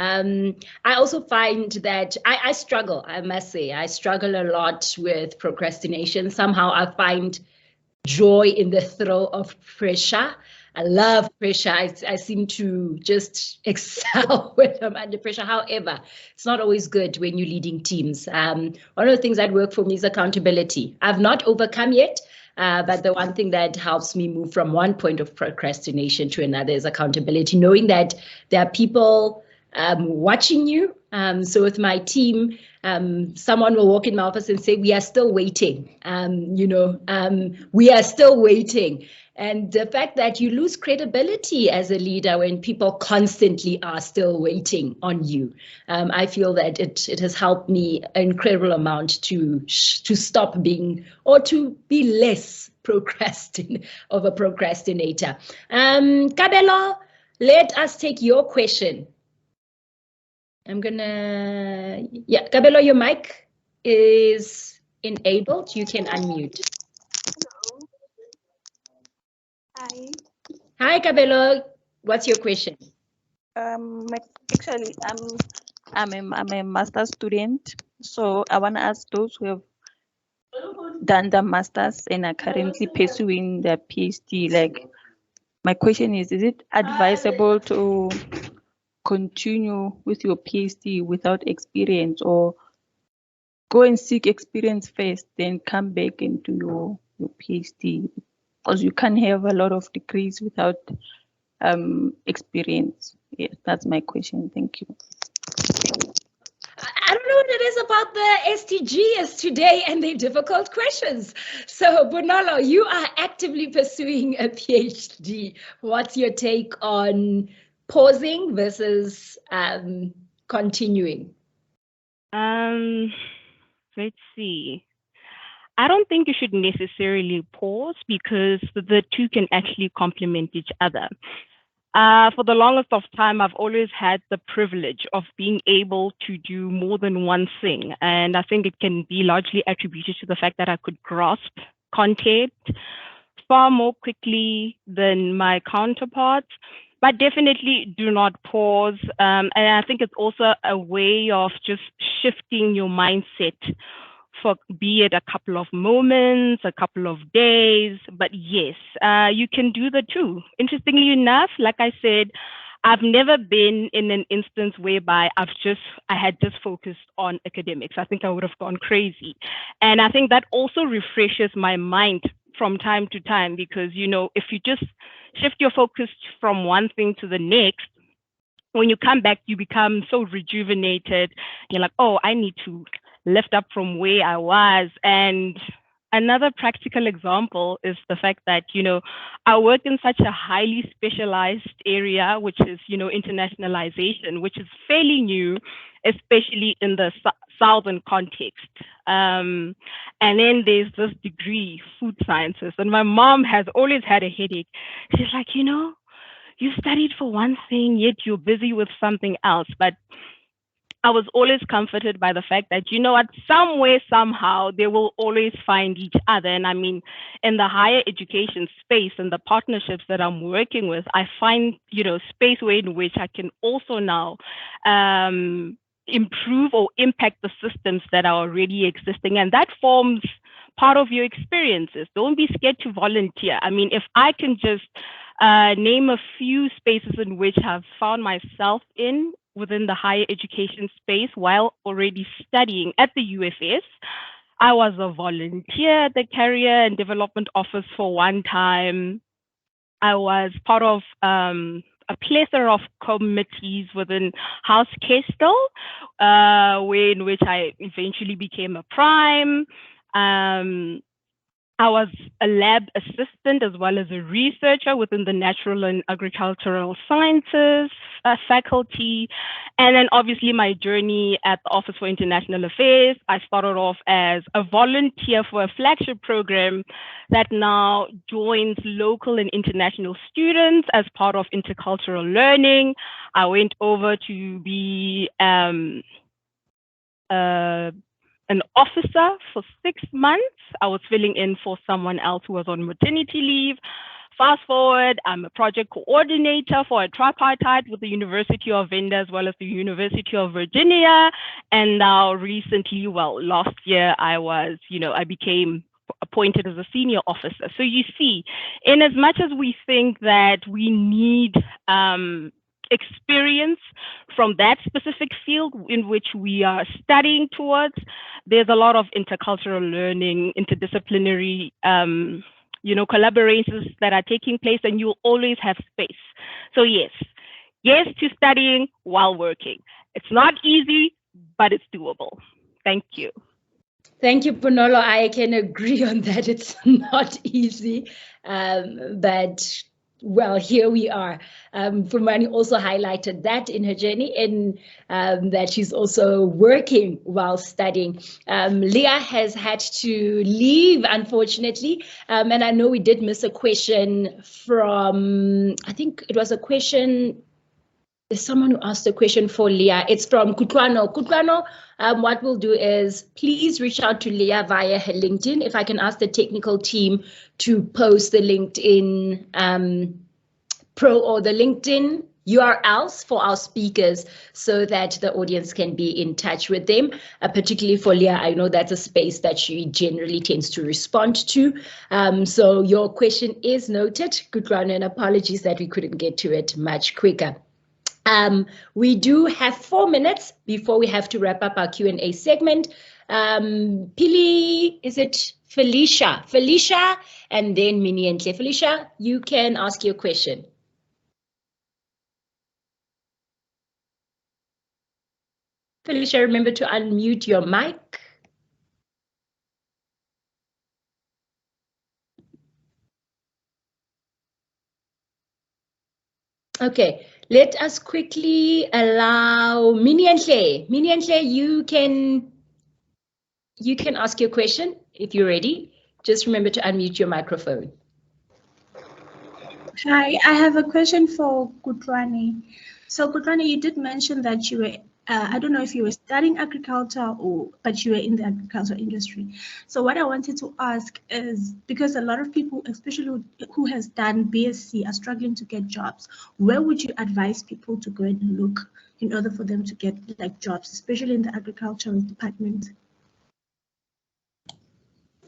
I also find that I struggle, I must say, I struggle a lot with procrastination. Somehow I find joy in the throw of pressure. I love pressure. I seem to just excel when I'm under pressure. However, it's not always good when you're leading teams. One of the things that work for me is accountability. I've not overcome yet. But the one thing that helps me move from one point of procrastination to another is accountability, knowing that there are people watching you. So with my team, someone will walk in my office and say, we are still waiting. We are still waiting. And the fact that you lose credibility as a leader when people constantly are still waiting on you, I feel that it has helped me an incredible amount to stop being, or to be less of a procrastinator. Kabelo, let us take your question. Kabelo, your mic is enabled. You can unmute. Hi. Hi, Kabelo. What's your question? Actually, I'm a master's student, so I want to ask those who have done the master's and are currently pursuing their PhD. Like, my question is it advisable to continue with your PhD without experience, or go and seek experience first, then come back into your PhD? Because you can't have a lot of degrees without experience. Yes, that's my question. Thank you. I don't know what it is about the STGs today and their difficult questions. So, Bonolo, you are actively pursuing a PhD. What's your take on pausing versus continuing? Let's see. I don't think you should necessarily pause, because the two can actually complement each other. For the longest of time, I've always had the privilege of being able to do more than one thing. And I think it can be largely attributed to the fact that I could grasp content far more quickly than my counterparts. But definitely do not pause. And I think it's also a way of just shifting your mindset for, be it a couple of moments, a couple of days. But yes, you can do the two. Interestingly enough, like I said, I've never been in an instance whereby I had just focused on academics. I think I would have gone crazy. And I think that also refreshes my mind from time to time, because, if you just shift your focus from one thing to the next, when you come back, you become so rejuvenated. You're like, oh, I need to lift up from where I was. And another practical example is the fact that, I work in such a highly specialized area, which is, internationalization, which is fairly new, especially in the Southern context. And then there's this degree, food sciences. And my mom has always had a headache. She's like, you studied for one thing, yet you're busy with something else. But I was always comforted by the fact that, somewhere, somehow, they will always find each other. And I mean, in the higher education space and the partnerships that I'm working with, I find, space in which I can also now improve or impact the systems that are already existing. And that forms part of your experiences. Don't be scared to volunteer. I mean, if I can just name a few spaces in which I've found myself within the higher education space while already studying at the UFS. I was a volunteer at the Career and Development Office for one time. I was part of a plethora of committees within House Kestel, in which I eventually became a prime. I was a lab assistant as well as a researcher within the natural and agricultural sciences faculty. And then obviously my journey at the Office for International Affairs, I started off as a volunteer for a flagship program that now joins local and international students as part of intercultural learning. I went over to be an officer for 6 months. I was filling in for someone else who was on maternity leave. Fast forward, I'm a project coordinator for a tripartite with the University of Venda as well as the University of Virginia. And now recently, well, last year I became appointed as a senior officer. So you see, in as much as we think that we need experience from that specific field in which we are studying towards, there's a lot of intercultural learning, interdisciplinary collaborations that are taking place, and you'll always have space. So yes to studying while working. It's not easy, but it's doable. Thank you. Thank you, Bonolo. I can agree on that. It's not easy, but well, here we are. Fumani also highlighted that in her journey, and that she's also working while studying. Leah has had to leave, unfortunately, and I know we did miss a question from, I think it was a question, there's someone who asked a question for Leah. It's from Kutlwano. Kutlwano, what we'll do is please reach out to Leah via her LinkedIn. If I can ask the technical team to post the LinkedIn pro or the LinkedIn URLs for our speakers so that the audience can be in touch with them, particularly for Leah. I know that's a space that she generally tends to respond to. So your question is noted, Kutlwano, and apologies that we couldn't get to it much quicker. We do have 4 minutes before we have to wrap up our Q&A segment. Pili, is it Felicia? Felicia, and then Minnie and Claire. Felicia, you can ask your question. Felicia, remember to unmute your mic. Okay, let us quickly allow Minnie and Claire. Minnie and Claire, you can ask your question if you're ready. Just remember to unmute your microphone. Hi, I have a question for Kutlwani. So Kutlwani, you did mention that you were, I don't know if you were studying agriculture but you were in the agriculture industry. So what I wanted to ask is, because a lot of people, especially who has done BSc, are struggling to get jobs, where would you advise people to go and look in order for them to get jobs, especially in the agricultural department?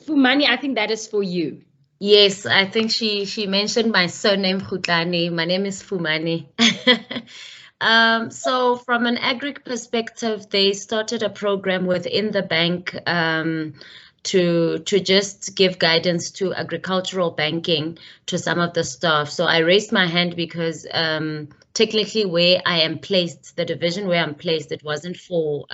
Fumani, I think that is for you. Yes, I think she mentioned my surname, Khutlani. My name is Fumani. So from an agric perspective, they started a program within the bank to just give guidance to agricultural banking to some of the staff. So I raised my hand because technically where I am placed, the division where I'm placed, it wasn't for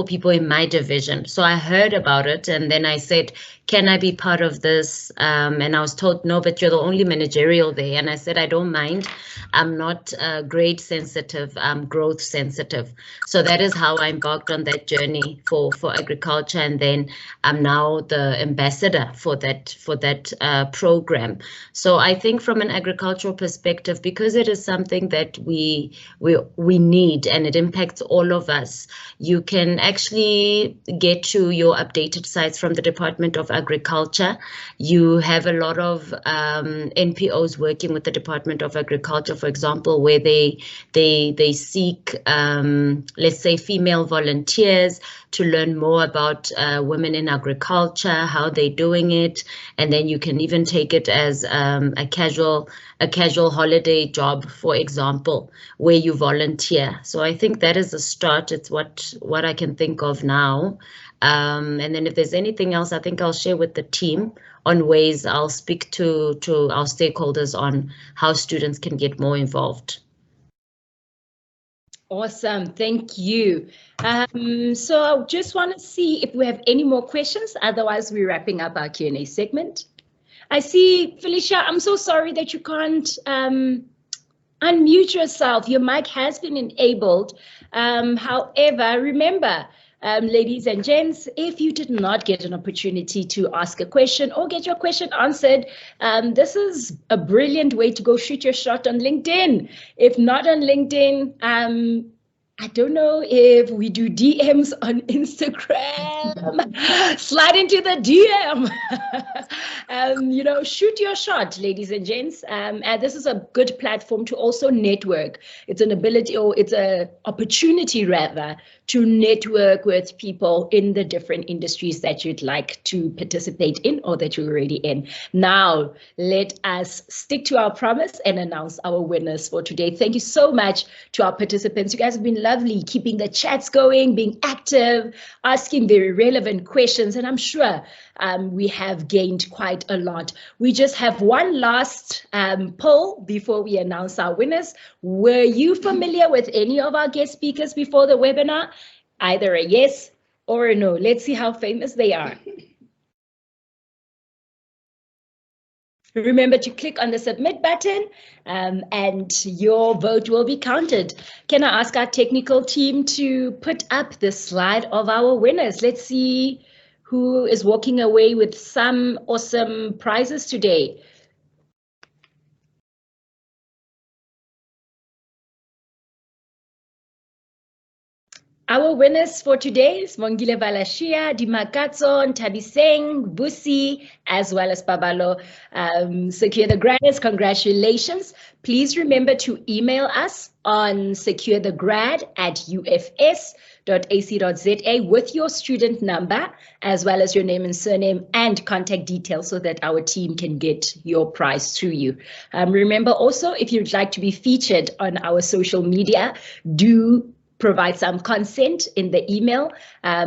people in my division. So I heard about it and then I said, can I be part of this? And I was told, no, but you're the only managerial there. And I said, I don't mind. I'm not grade sensitive, I'm growth sensitive. So that is how I embarked on that journey for agriculture. And then I'm now the ambassador for that program. So I think from an agricultural perspective, because it is something that we need and it impacts all of us, you can actually get to your updated sites from the Department of Agriculture. You have a lot of NPOs working with the Department of Agriculture, for example, where they seek, let's say, female volunteers to learn more about women in agriculture, how they're doing it, and then you can even take it as a casual holiday job, for example, where you volunteer. So I think that is a start. It's what I can think of now. And then if there's anything else, I think I'll share with the team on ways I'll speak to our stakeholders on how students can get more involved. Awesome, thank you. So I just want to see if we have any more questions. Otherwise, we're wrapping up our Q&A segment. I see, Felicia, I'm so sorry that you can't unmute yourself. Your mic has been enabled. However, remember, ladies and gents, if you did not get an opportunity to ask a question or get your question answered, this is a brilliant way to go shoot your shot on LinkedIn. If not on LinkedIn, I don't know if we do DMs on Instagram. Slide into the DM. You know, shoot your shot, ladies and gents. And this is a good platform to also network. It's an ability, or it's an opportunity rather, to network with people in the different industries that you'd like to participate in or that you're already in. Now, let us stick to our promise and announce our winners for today. Thank you so much to our participants. You guys have been lovely, keeping the chats going, being active, asking very relevant questions, and I'm sure we have gained quite a lot. We just have one last poll before we announce our winners. Were you familiar with any of our guest speakers before the webinar? Either a yes or a no. Let's see how famous they are. Remember to click on the submit button and your vote will be counted. Can I ask our technical team to put up the slide of our winners? Let's see who is walking away with some awesome prizes today. Our winners for today is Mongile Balashia, Dimakatso, Tabiseng, Busi, as well as Babalo. SecureTheGrad, congratulations. Please remember to email us on SecureTheGrad@ufs.ac.za with your student number, as well as your name and surname and contact details so that our team can get your prize to you. Remember also, if you'd like to be featured on our social media, do provide some consent in the email.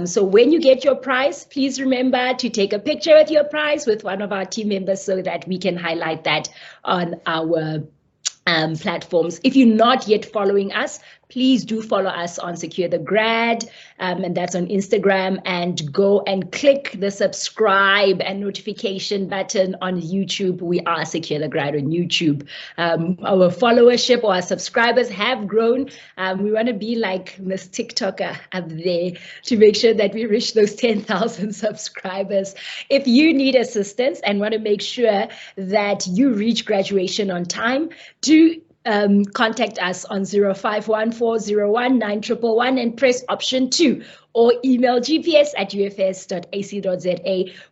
So when you get your prize, please remember to take a picture with your prize with one of our team members so that we can highlight that on our platforms. If you're not yet following us, please do follow us on SecureTheGrad, and that's on Instagram, and go and click the subscribe and notification button on YouTube. We are SecureTheGrad on YouTube. Our followership or our subscribers have grown. We want to be like Miss TikToker up there to make sure that we reach those 10,000 subscribers. If you need assistance and want to make sure that you reach graduation on time, do contact us on 0514019111 and press option 2, or email gps@ufs.ac.za.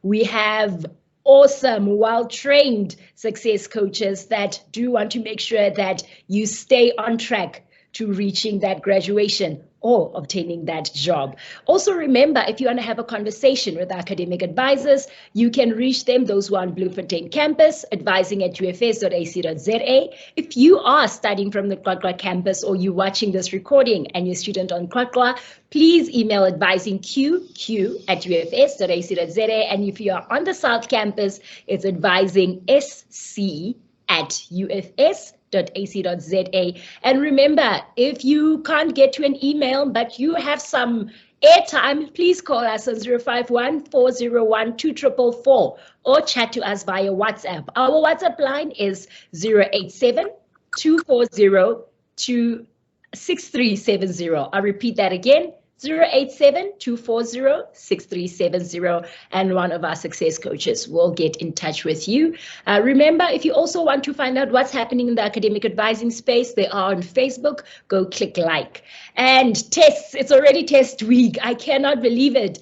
We have awesome, well-trained success coaches that do want to make sure that you stay on track to reaching that graduation or obtaining that job. Also remember, if you want to have a conversation with academic advisors, you can reach them, those who are on Bloemfontein campus, advising@ufs.ac.za. If you are studying from the KwaKwa campus or you're watching this recording and you're a student on KwaKwa, please email advisingqq@ufs.ac.za. And if you are on the South campus, it's advising.sc@ufs.ac.za. And remember, if you can't get to an email, but you have some airtime, please call us on 051-401-2444 or chat to us via WhatsApp. Our WhatsApp line is 087-240-6370. I'll repeat that again. 087-240-6370, and one of our success coaches will get in touch with you. Remember, if you also want to find out what's happening in the academic advising space, they are on Facebook. Go click like. And tests, it's already test week. I cannot believe it.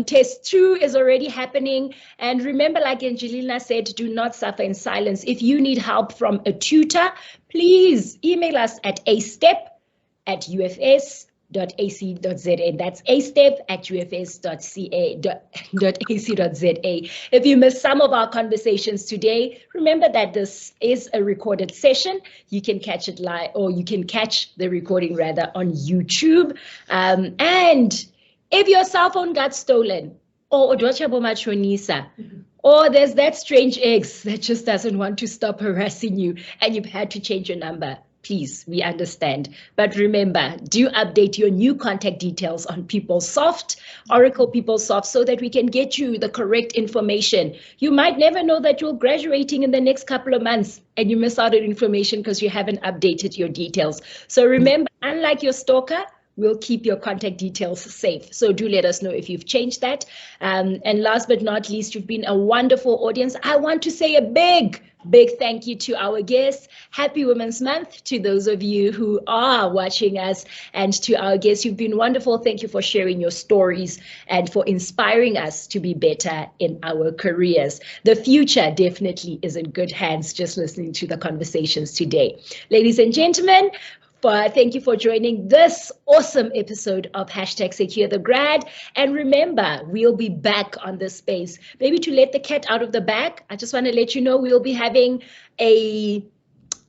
Test 2 is already happening. And remember, like Angelina said, do not suffer in silence. If you need help from a tutor, please email us at astep@ufs.ac.za. That's astep@ufs.ac.za. If you missed some of our conversations today, remember that this is a recorded session. You can catch it live, or you can catch the recording rather on YouTube. And if your cell phone got stolen, or there's that strange ex that just doesn't want to stop harassing you and you've had to change your number, please, we understand. But remember, do update your new contact details on PeopleSoft, Oracle PeopleSoft, so that we can get you the correct information. You might never know that you're graduating in the next couple of months and you miss out on information because you haven't updated your details. So remember, unlike your stalker, we'll keep your contact details safe. So do let us know if you've changed that. And last but not least, you've been a wonderful audience. I want to say a big thank you to our guests. Happy Women's Month to those of you who are watching us, and to our guests. You've been wonderful. Thank you for sharing your stories and for inspiring us to be better in our careers. The future definitely is in good hands, just listening to the conversations today. Ladies and gentlemen, thank you for joining this awesome episode of #SecureTheGrad. And remember, we'll be back on this space. Maybe to let the cat out of the bag, I just want to let you know we'll be having a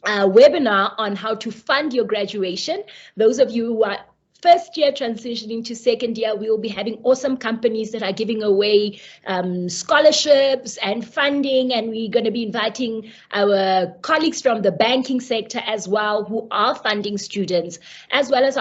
webinar on how to fund your graduation. Those of you who are first year transitioning to second year, we will be having awesome companies that are giving away scholarships and funding, and we're going to be inviting our colleagues from the banking sector as well who are funding students, as well as